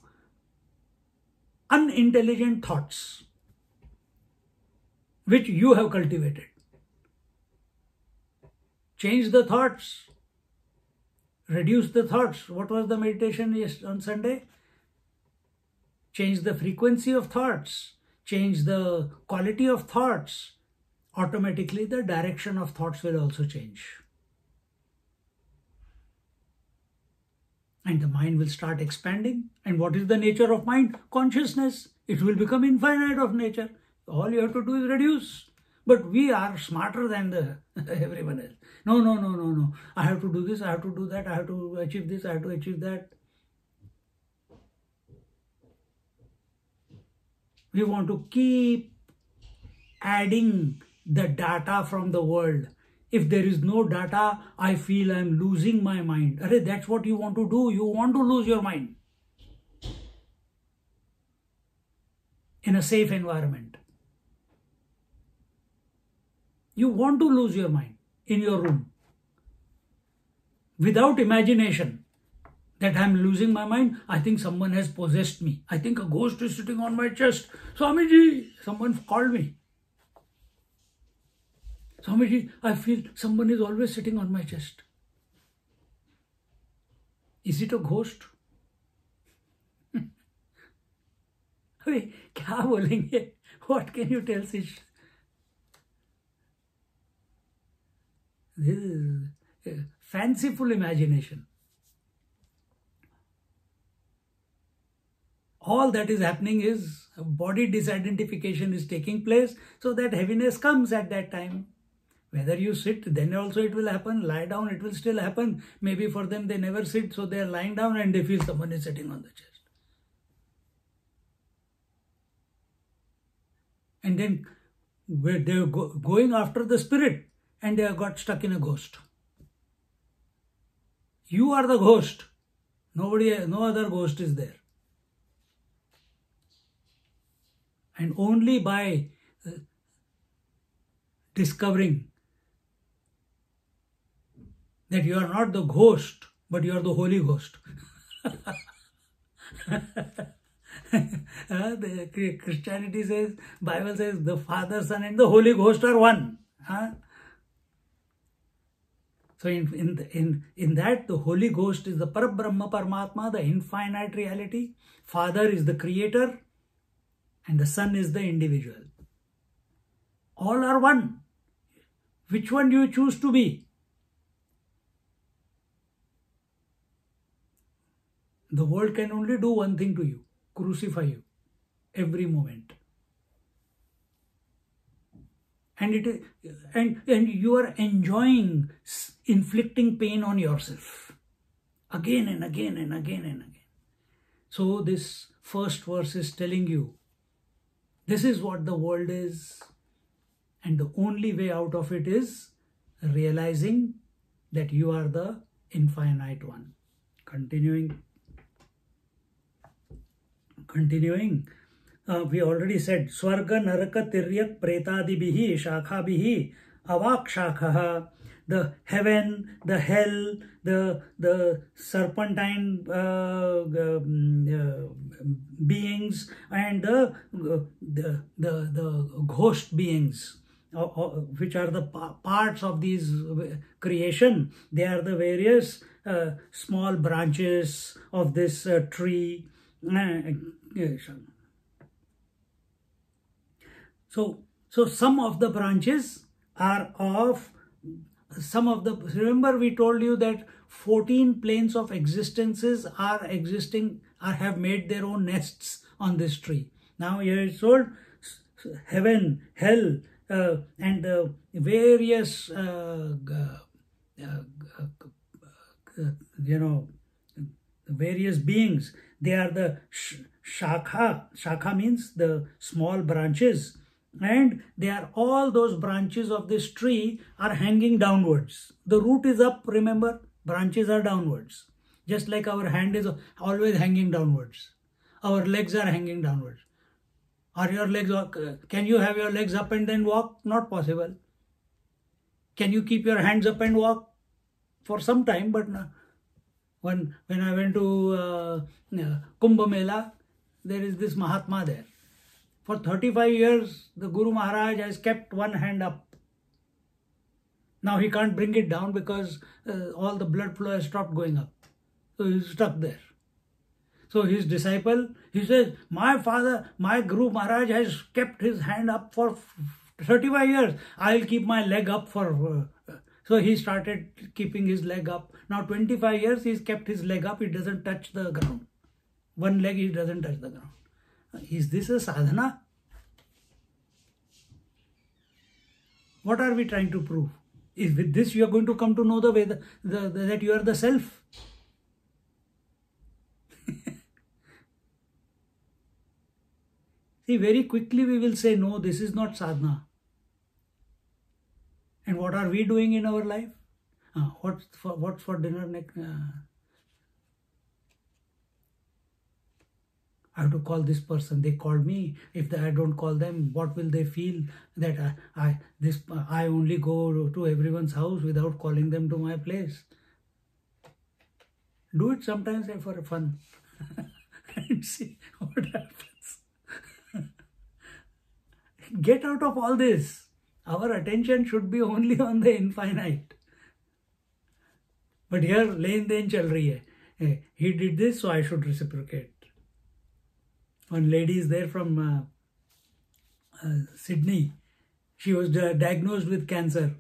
unintelligent thoughts which you have cultivated. Change the thoughts, reduce the thoughts. What was the meditation on Sunday? Change the frequency of thoughts, change the quality of thoughts. Automatically the direction of thoughts will also change. And the mind will start expanding. And what is the nature of mind? Consciousness. It will become infinite of nature. All you have to do is reduce. But we are smarter than everyone else. No. I have to do this, I have to do that, I have to achieve this, I have to achieve that. We want to keep adding the data from the world. If there is no data, I feel I am losing my mind. Arre, that's what you want to do. You want to lose your mind in a safe environment. You want to lose your mind in your room without imagination that I am losing my mind. I think someone has possessed me. I think a ghost is sitting on my chest. Swamiji, someone called me. Swamiji, I feel someone is always sitting on my chest. Is it a ghost? अरे क्या बोलेंगे? What can you tell Sish? This is a fanciful imagination. All that is happening is body disidentification is taking place, so that heaviness comes at that time. Whether you sit, then also it will happen. Lie down, it will still happen. Maybe for them, they never sit, so they are lying down and they feel someone is sitting on the chest. And then they are going after the spirit and they have got stuck in a ghost. You are the ghost. No other ghost is there. And only by discovering that you are not the ghost, but you are the Holy Ghost. The Christianity says, Bible says, the Father, Son and the Holy Ghost are one. So in that, the Holy Ghost is the Parabrahma Paramatma, the infinite reality. Father is the creator and the Son is the individual. All are one. Which one do you choose to be? The world can only do one thing to you: crucify you every moment. And you are enjoying inflicting pain on yourself again and again and again and again. So this first verse is telling you this is what the world is, and the only way out of it is realizing that you are the infinite one. Continuing, we already said Swarga, Naraka, Tiryak, Pretadibihi, Shakhabihi, Avak Shakhaha, the heaven, the hell, the serpentine beings, and the ghost beings, which are the parts of these creation. They are the various small branches of this tree. So some of the branches are of remember we told you that 14 planes of existences are existing, have made their own nests on this tree. Now here it's told heaven, hell, and the various various beings. They are the shakha. Shakha means the small branches, And they are, all those branches of this tree are hanging downwards. The root is up, remember, branches are downwards. Just like our hand is always hanging downwards. Our legs are hanging downwards. Are your legs, can you have your legs up and then walk? Not possible. Can you keep your hands up and walk? For some time, but when I went to Kumbh Mela, there is this Mahatma there. For 35 years, the Guru Maharaj has kept one hand up. Now he can't bring it down because all the blood flow has stopped going up. So he's stuck there. So his disciple, he says, my father, my Guru Maharaj has kept his hand up for 35 years. I'll keep my leg up for... So he started keeping his leg up. Now 25 years he's kept his leg up. He doesn't touch the ground. One leg he doesn't touch the ground. Is this a sadhana? What are we trying to prove? Is with this you are going to come to know the way that you are the self. See, very quickly we will say, no, this is not sadhana. And what are we doing in our life? What's for dinner next? I have to call this person. They called me. If I don't call them, what will they feel? That I only go to everyone's house without calling them to my place. Do it sometimes for fun and see what happens. Get out of all this. Our attention should be only on the infinite. But here, leen den chal rahi hai. He did this, so I should reciprocate. One lady is there from Sydney. She was diagnosed with cancer.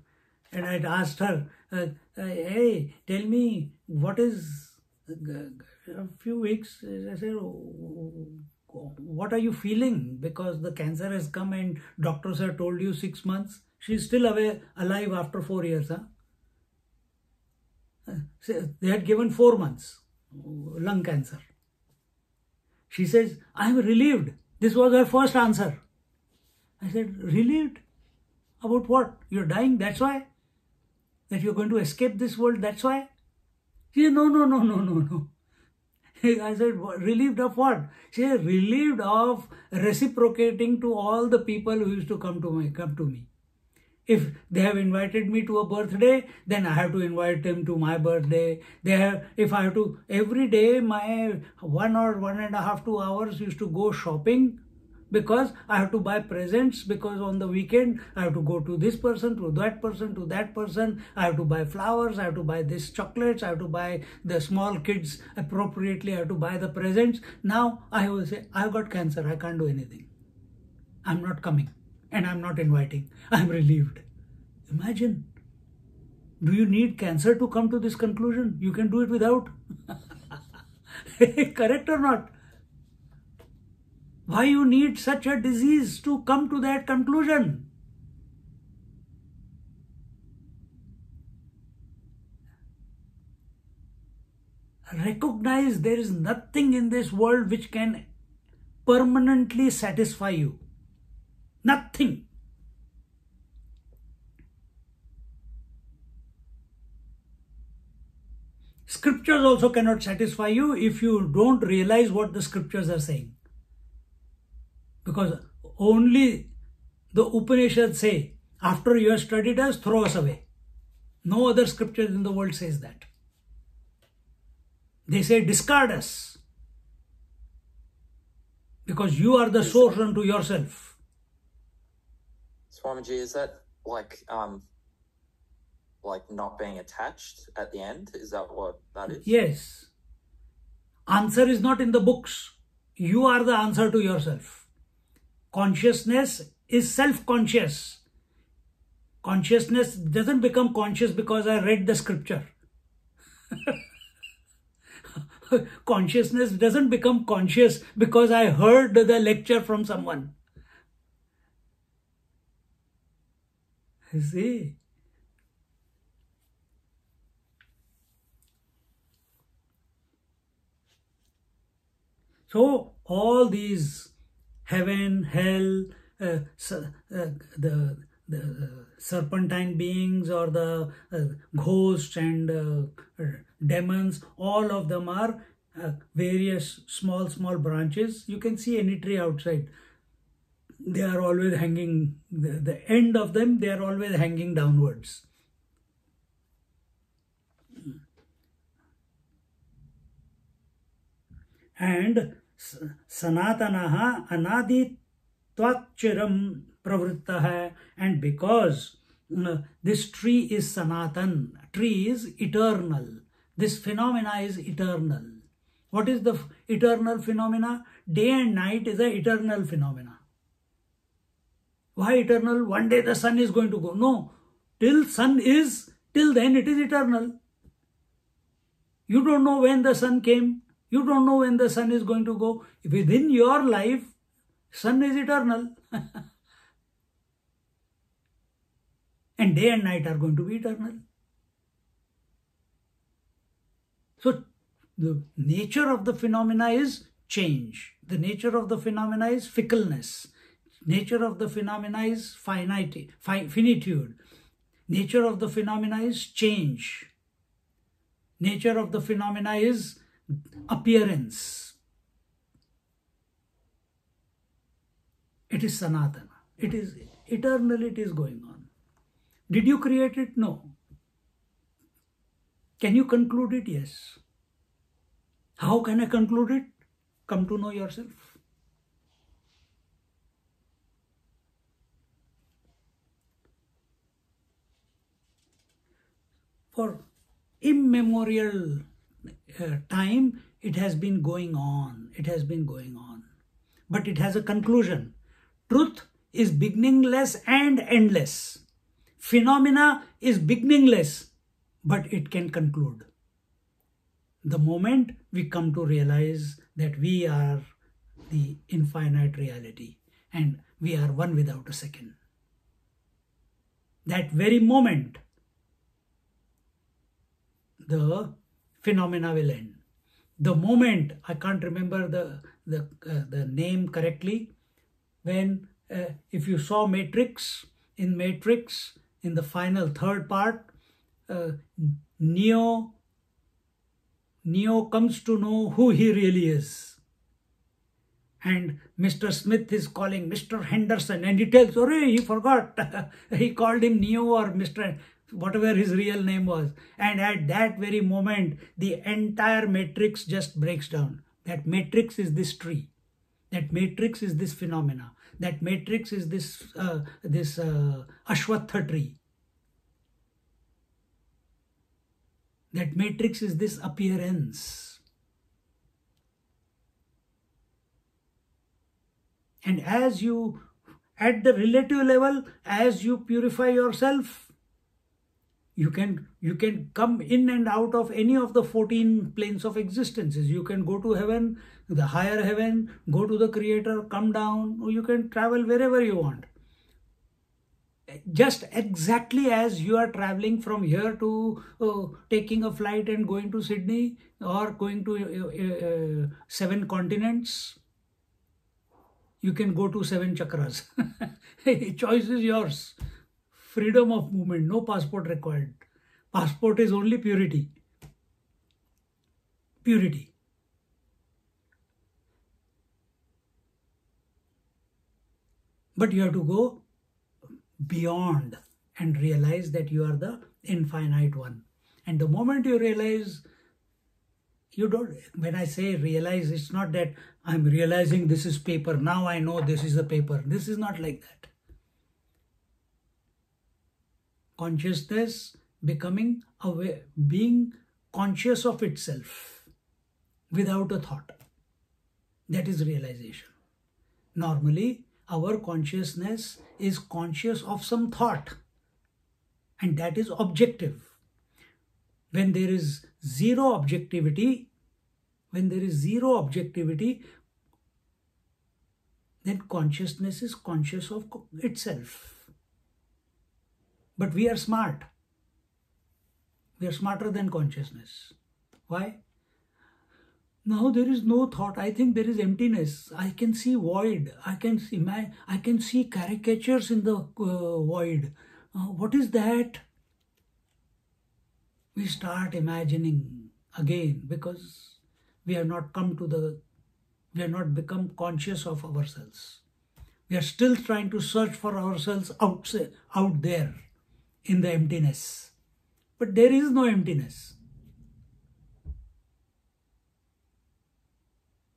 And I asked her, hey, tell me, what is... A few weeks, I said, what are you feeling? Because the cancer has come and doctors have told you 6 months. She's still alive after 4 years. They had given 4 months, lung cancer. She says, I'm relieved. This was her first answer. I said, relieved? About what? You're dying, that's why? That you're going to escape this world, that's why? She said, no. I said, relieved of what? She said, relieved of reciprocating to all the people who used to come to me. If they have invited me to a birthday, then I have to invite them to my birthday. If I have to, every day my 1 or 1.5, 2 hours used to go shopping, because I have to buy presents, because on the weekend I have to go to this person, to that person, to that person. I have to buy flowers, I have to buy this chocolates, I have to buy the small kids appropriately, I have to buy the presents. Now I will say, I have got cancer, I can't do anything. I'm not coming and I'm not inviting. I'm relieved. Imagine. Do you need cancer to come to this conclusion? You can do it without. Correct or not? Why you need such a disease to come to that conclusion? Recognize there is nothing in this world which can permanently satisfy you. Nothing. Scriptures also cannot satisfy you if you don't realize what the scriptures are saying. Because only the Upanishads say, after you have studied us, throw us away. No other scripture in the world says that. They say, discard us. Because you are the source unto yourself. Swamiji, is that like not being attached at the end? Is that what that is? Yes. Answer is not in the books. You are the answer to yourself. Consciousness is self-conscious. Consciousness doesn't become conscious because I read the scripture. Consciousness doesn't become conscious because I heard the lecture from someone. You see? So all these heaven, hell, the serpentine beings or the ghosts and demons, all of them are various small branches. You can see any tree outside. They are always hanging, the end of them, they are always hanging downwards. And Sanatanaha Anadi Tvatchiram Pravrittaha, and because this tree is Sanatan, tree is eternal, this phenomena is eternal. What is the eternal phenomena? Day and night is an eternal phenomena. Why eternal? One day the sun is going to go. No, till then it is eternal. You don't know when the sun came. You don't know when the sun is going to go. Within your life, sun is eternal. And day and night are going to be eternal. So the nature of the phenomena is change. The nature of the phenomena is fickleness. Nature of the phenomena is finitude. Nature of the phenomena is change. Nature of the phenomena is appearance. It is Sanatana. It is eternal, it is going on. Did you create it? No. Can you conclude it? Yes. How can I conclude it? Come to know yourself. For immemorial time, it has been going on. It has been going on. But it has a conclusion. Truth is beginningless and endless. Phenomena is beginningless, but it can conclude. The moment we come to realize that we are the infinite reality and we are one without a second, that very moment, the phenomena will end. The moment, I can't remember the name correctly, when if you saw Matrix, in the final third part, Neo comes to know who he really is. And Mr. Smith is calling Mr. Henderson, and he tells, oh, he forgot. He called him Neo or Mr. whatever his real name was. And at that very moment, the entire matrix just breaks down. That matrix is this tree. That matrix is this phenomena. That matrix is this Ashwatha tree. That matrix is this appearance. And as you, at the relative level, as you purify yourself, you can come in and out of any of the 14 planes of existences. You can go to heaven, the higher heaven, go to the Creator, come down, or you can travel wherever you want. Just exactly as you are traveling from here to taking a flight and going to Sydney or going to 7 continents, you can go to 7 chakras. Choice is yours. Freedom of movement, no passport required. Passport is only purity. Purity. But you have to go beyond and realize that you are the infinite one. And the moment you realize, you don't, when I say realize, it's not that I'm realizing this is paper, now I know this is a paper. This is not like that. Consciousness becoming aware, being conscious of itself without a thought. That is realization. Normally, our consciousness is conscious of some thought, and that is objective. When there is zero objectivity, then consciousness is conscious of itself. But we are smart. We are smarter than consciousness. Why? Now there is no thought. I think there is emptiness. I can see void. I can see caricatures in the void. What is that? We start imagining again because we have not become conscious of ourselves. We are still trying to search for ourselves out there in the emptiness. But there is no emptiness.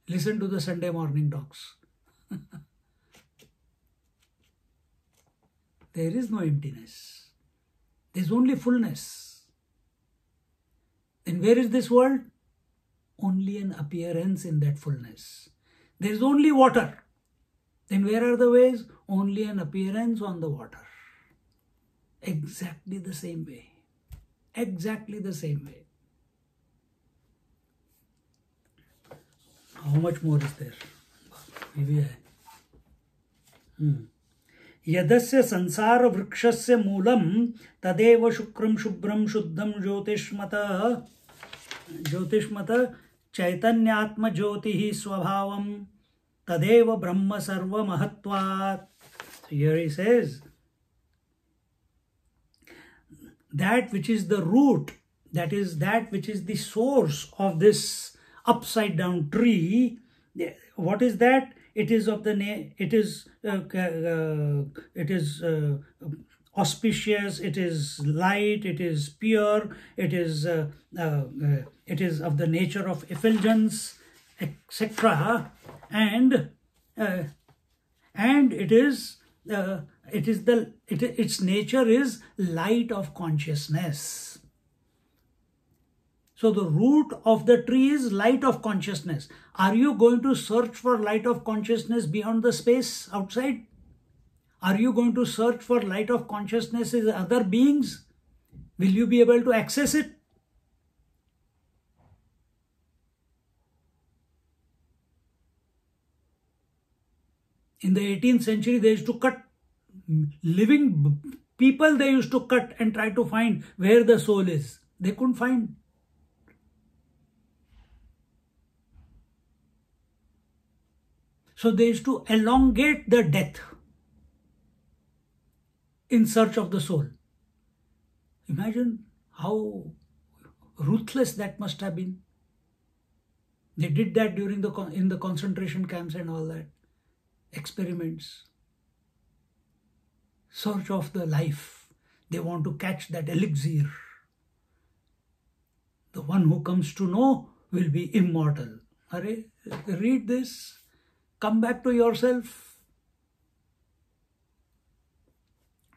Listen to the Sunday morning talks. There is no emptiness. There is only fullness. Then where is this world? Only an appearance in that fullness. There is only water. Then where are the waves? Only an appearance on the water. Exactly the same way. Exactly the same way. How much more is there? Yadasya sansara vrikshasya moolam tadeva shukram shubram shuddham jyotishmata chaitanyatma jyotihi swabhavam tadeva brahma sarva mahatvat. So here he says, that which is the root, that is that which is the source of this upside down tree, what is that? It is of the it is auspicious, it is light, it is pure, it is of the nature of effulgence, etc. And its nature is light of consciousness. So the root of the tree is light of consciousness. Are you going to search for light of consciousness beyond the space outside? Are you going to search for light of consciousness in other beings? Will you be able to access it? In the 18th century, they used to cut living people, they used to cut and try to find where the soul is. They couldn't find. So they used to elongate the death in search of the soul. Imagine how ruthless that must have been. They did that during in the concentration camps and all that. Experiments. Search of the life. They want to catch that elixir. The one who comes to know will be immortal. Read this. Come back to yourself.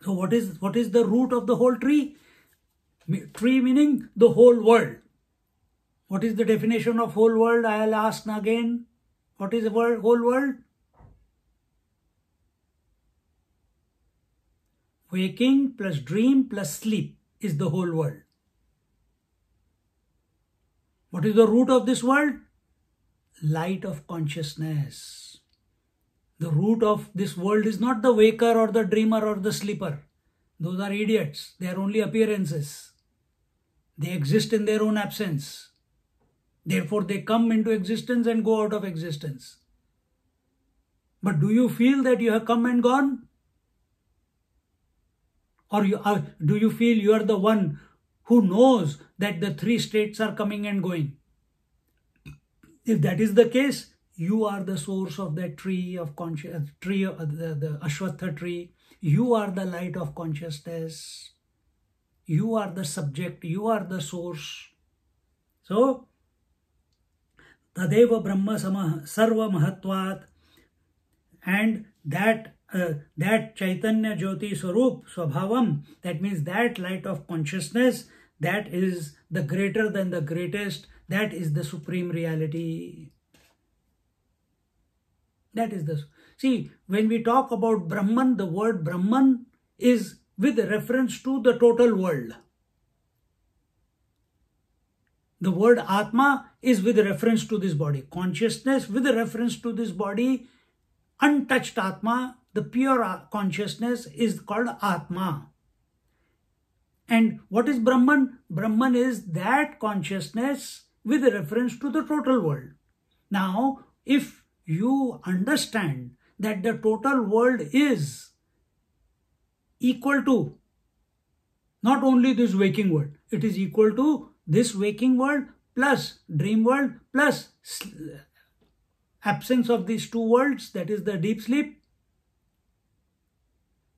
So what is the root of the whole tree? Tree meaning the whole world. What is the definition of whole world? I'll ask again. What is the whole world? Waking plus dream plus sleep is the whole world. What is the root of this world? Light of consciousness. The root of this world is not the waker or the dreamer or the sleeper. Those are idiots. They are only appearances. They exist in their own absence. Therefore, they come into existence and go out of existence. But do you feel that you have come and gone? Or do you feel you are the one who knows that the three states are coming and going? If that is the case, you are the source of that tree of conscious, the Ashwatha tree. You are the light of consciousness. You are the subject. You are the source. So, Tadeva Brahma Sarva Mahatvat, and that Chaitanya Jyoti Swarup Swabhavam, that means that light of consciousness, that is the greater than the greatest, that is the supreme reality. That is the... See, when we talk about Brahman, the word Brahman is with reference to the total world. The word Atma is with reference to this body. Consciousness with reference to this body. Untouched Atma, the pure consciousness, is called Atma. And what is Brahman? Brahman is that consciousness with reference to the total world. Now, if you understand that the total world is equal to not only this waking world, it is equal to this waking world plus dream world plus absence of these two worlds, that is the deep sleep,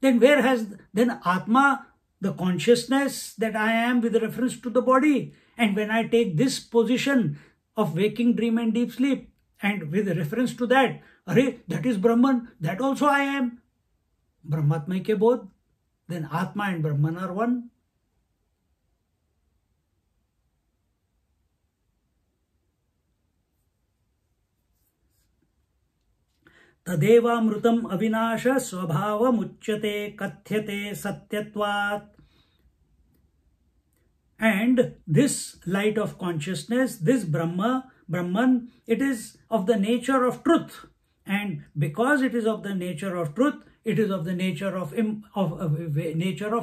then where has then Atma, the consciousness that I am with reference to the body, and when I take this position of waking, dream and deep sleep, and with reference to that, that is Brahman, that also I am. Brahmatma ke bodh, then Atma and Brahman are one. Tadevamrutam avinasha svabhava muchyate kathyate satyatvat. And this light of consciousness, this Brahman, it is of the nature of truth. And because it is of the nature of truth, it is of the nature of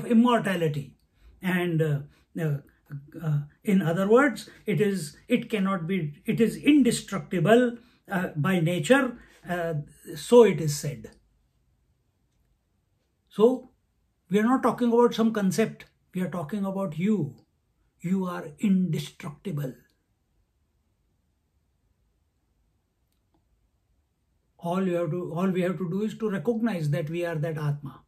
immortality. And in other words, it is indestructible by nature. So it is said. So we are not talking about some concept. We are talking about you. You are indestructible. All we have to do is to recognize that we are that Atma.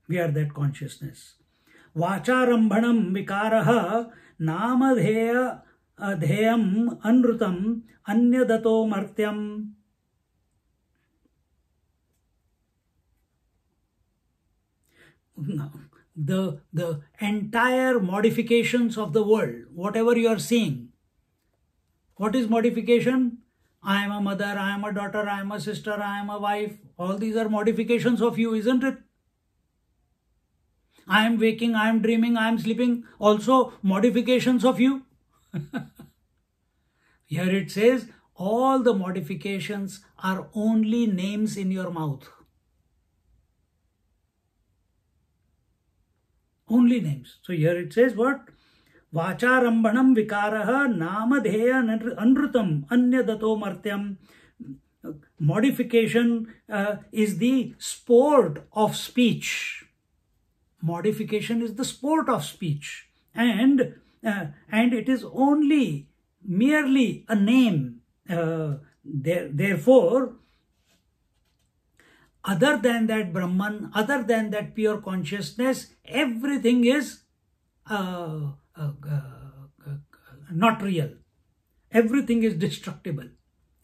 We are that consciousness. Vacharambhanam vikaraha namadheya adheyam anrutam anyadato martyam. The entire modifications of the world, whatever you are seeing, what is modification? I am a mother, I am a daughter, I am a sister, I am a wife. All these are modifications of you, isn't it? I am waking, I am dreaming, I am sleeping. Also modifications of you. Here it says, all the modifications are only names in your mouth. Only names. So here it says what? Vacharambhanam vikaraha namadheya anrutam anyadato martyam. Modification is the sport of speech. Modification is the sport of speech. And it is only merely a name. Therefore, other than that Brahman, other than that pure consciousness, everything is not real. Everything is destructible.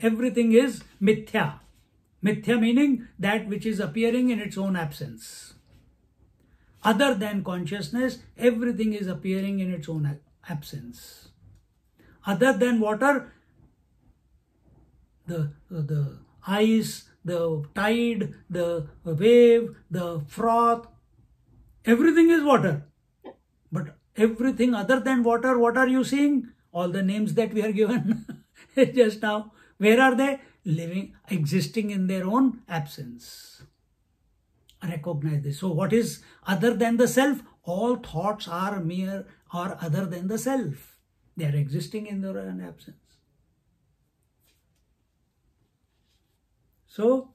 Everything is mithya. Mithya meaning that which is appearing in its own absence. Other than consciousness, everything is appearing in its own absence. Other than water, the ice, the tide, the wave, the froth, everything is water. But everything other than water, what are you seeing? All the names that we are given just now. Where are they? Living, existing in their own absence. Recognize this. So what is other than the self? All thoughts are mere or other than the self. They are existing in their own absence. So,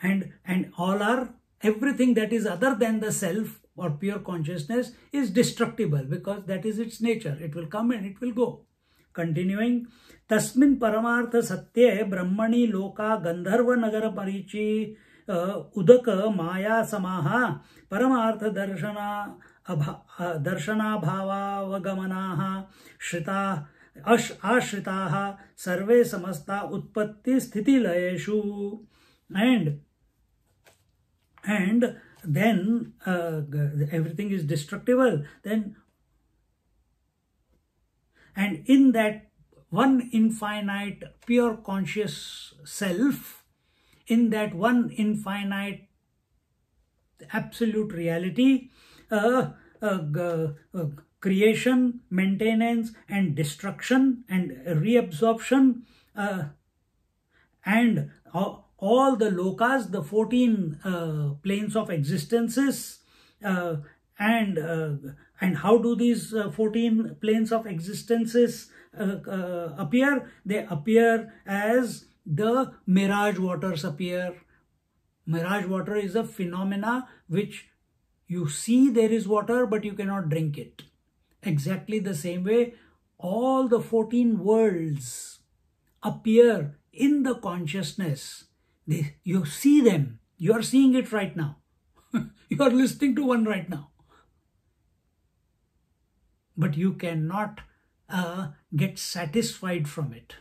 and all are, everything that is other than the self or pure consciousness is destructible because that is its nature. It will come and it will go. Continuing, Tasmin Paramartha Satye Brahmani Loka Gandharva Nagara Parichi Udaka Maya Samaha Paramartha Darshana Bhava Vagamanaha Shrita Ashritaha Sarve Samasta Utpatti Sthiti Layeshu. And then everything is destructible. Then, and in that one infinite pure conscious self, in that one infinite absolute reality, creation, maintenance and destruction and reabsorption and all the lokas, the 14 planes of existences and And how do these 14 planes of existences appear? They appear as the mirage waters appear. Mirage water is a phenomena which you see there is water, but you cannot drink it. Exactly the same way, all the 14 worlds appear in the consciousness. You see them. You are seeing it right now. You are listening to one right now. But you cannot get satisfied from it.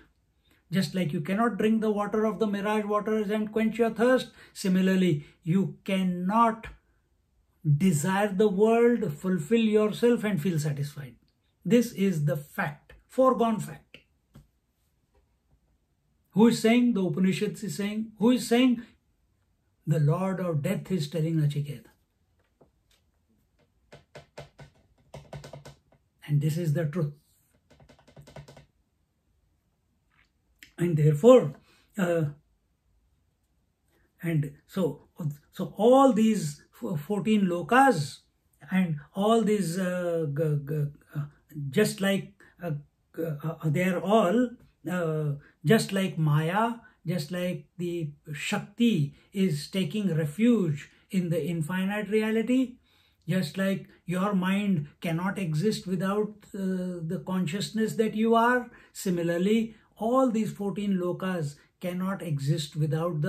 Just like you cannot drink the water of the mirage waters and quench your thirst, similarly, you cannot desire the world, fulfill yourself and feel satisfied. This is the fact, foregone fact. Who is saying? The Upanishads is saying. Who is saying? The Lord of Death is telling Nachiketa. And this is the truth. And therefore, so all these 14 lokas and all these, just like they are all, just like Maya, just like the Shakti is taking refuge in the infinite reality, just like your mind cannot exist without the consciousness that you are, similarly, all these 14 lokas cannot exist without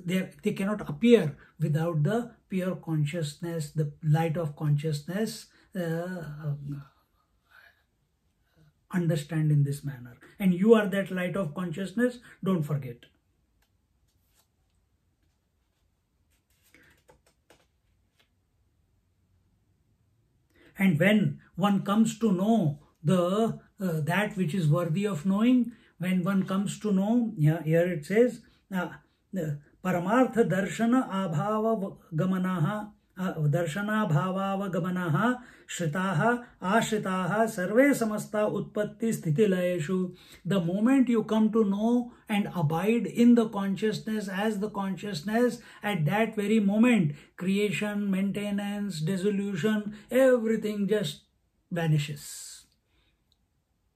they cannot appear without the pure consciousness, the light of consciousness, understand in this manner. And you are that light of consciousness, don't forget. And when one comes to know that which is worthy of knowing, when one comes to know, here it says, Paramartha darshana abhava gamanaha darshanabhavavagamaнаha shritaha ashritaha sarve samasta utpatti sthiti layeshu. The moment you come to know and abide in the consciousness as the consciousness, at that very moment, creation, maintenance, dissolution, everything just vanishes.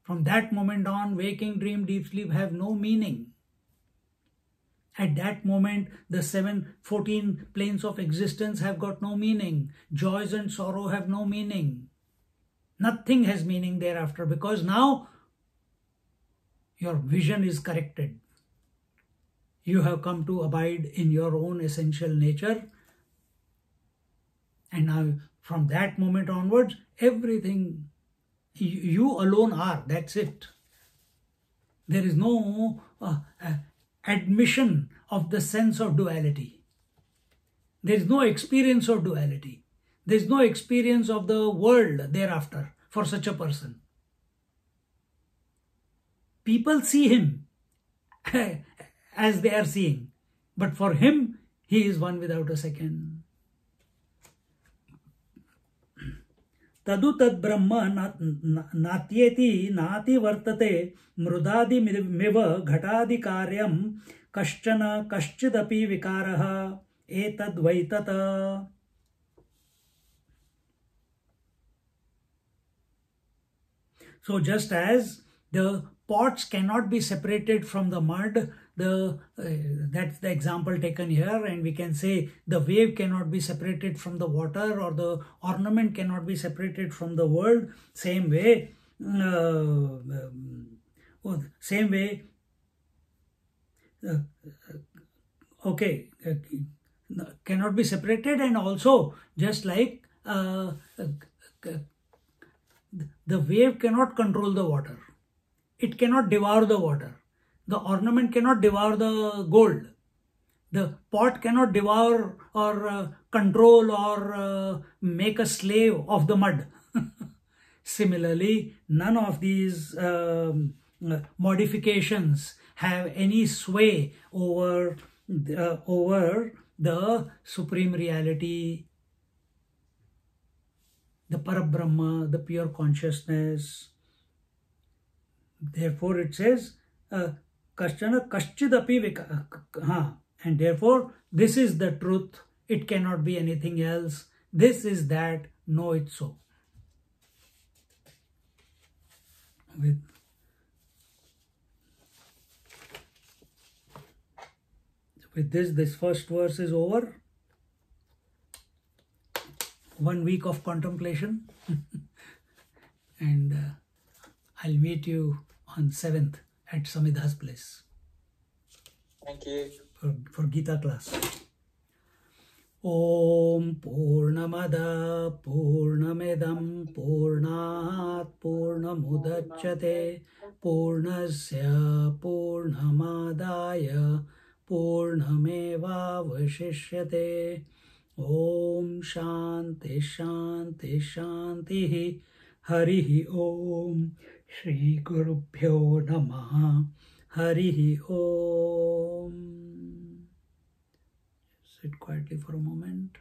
From that moment on, waking, dream, deep sleep have no meaning. At that moment, the 14 planes of existence have got no meaning. Joys and sorrow have no meaning. Nothing has meaning thereafter, because now your vision is corrected. You have come to abide in your own essential nature. And now from that moment onwards, everything you alone are. That's it. There is no admission of the sense of duality. There is no experience of duality. There is no experience of the world thereafter for such a person. People see him as they are seeing, but for him, he is one without a second. Tadu tad brahma natyeti nati vartate mrudadi miva ghatadi karyam kaschana kaschidapi vikaraha etad vaitata. So just as the pots cannot be separated from the mud, that's the example taken here, and we can say the wave cannot be separated from the water, or the ornament cannot be separated from the world. Same way, cannot be separated, and also just like the wave cannot control the water. It cannot devour the water. The ornament cannot devour the gold. The pot cannot devour or control or make a slave of the mud. Similarly, none of these modifications have any sway over the supreme reality, the Parabrahma, the pure consciousness. Therefore, it says, Kaschana Kaschidapi Vika. And therefore, this is the truth. It cannot be anything else. This is that know it so. With this first verse is over. 1 week of contemplation. And I'll meet you on 7th at Samidha's place. Thank you. For Gita class. Om Purnamada Purnamidam Purnat Purnamudachyate Purnasya Purnamadaya Purnameva Vashishyate. Om Shanti Shanti Shanti Harihi Om Shri Gurubhyo Namaha Harihi Om. Sit quietly for a moment.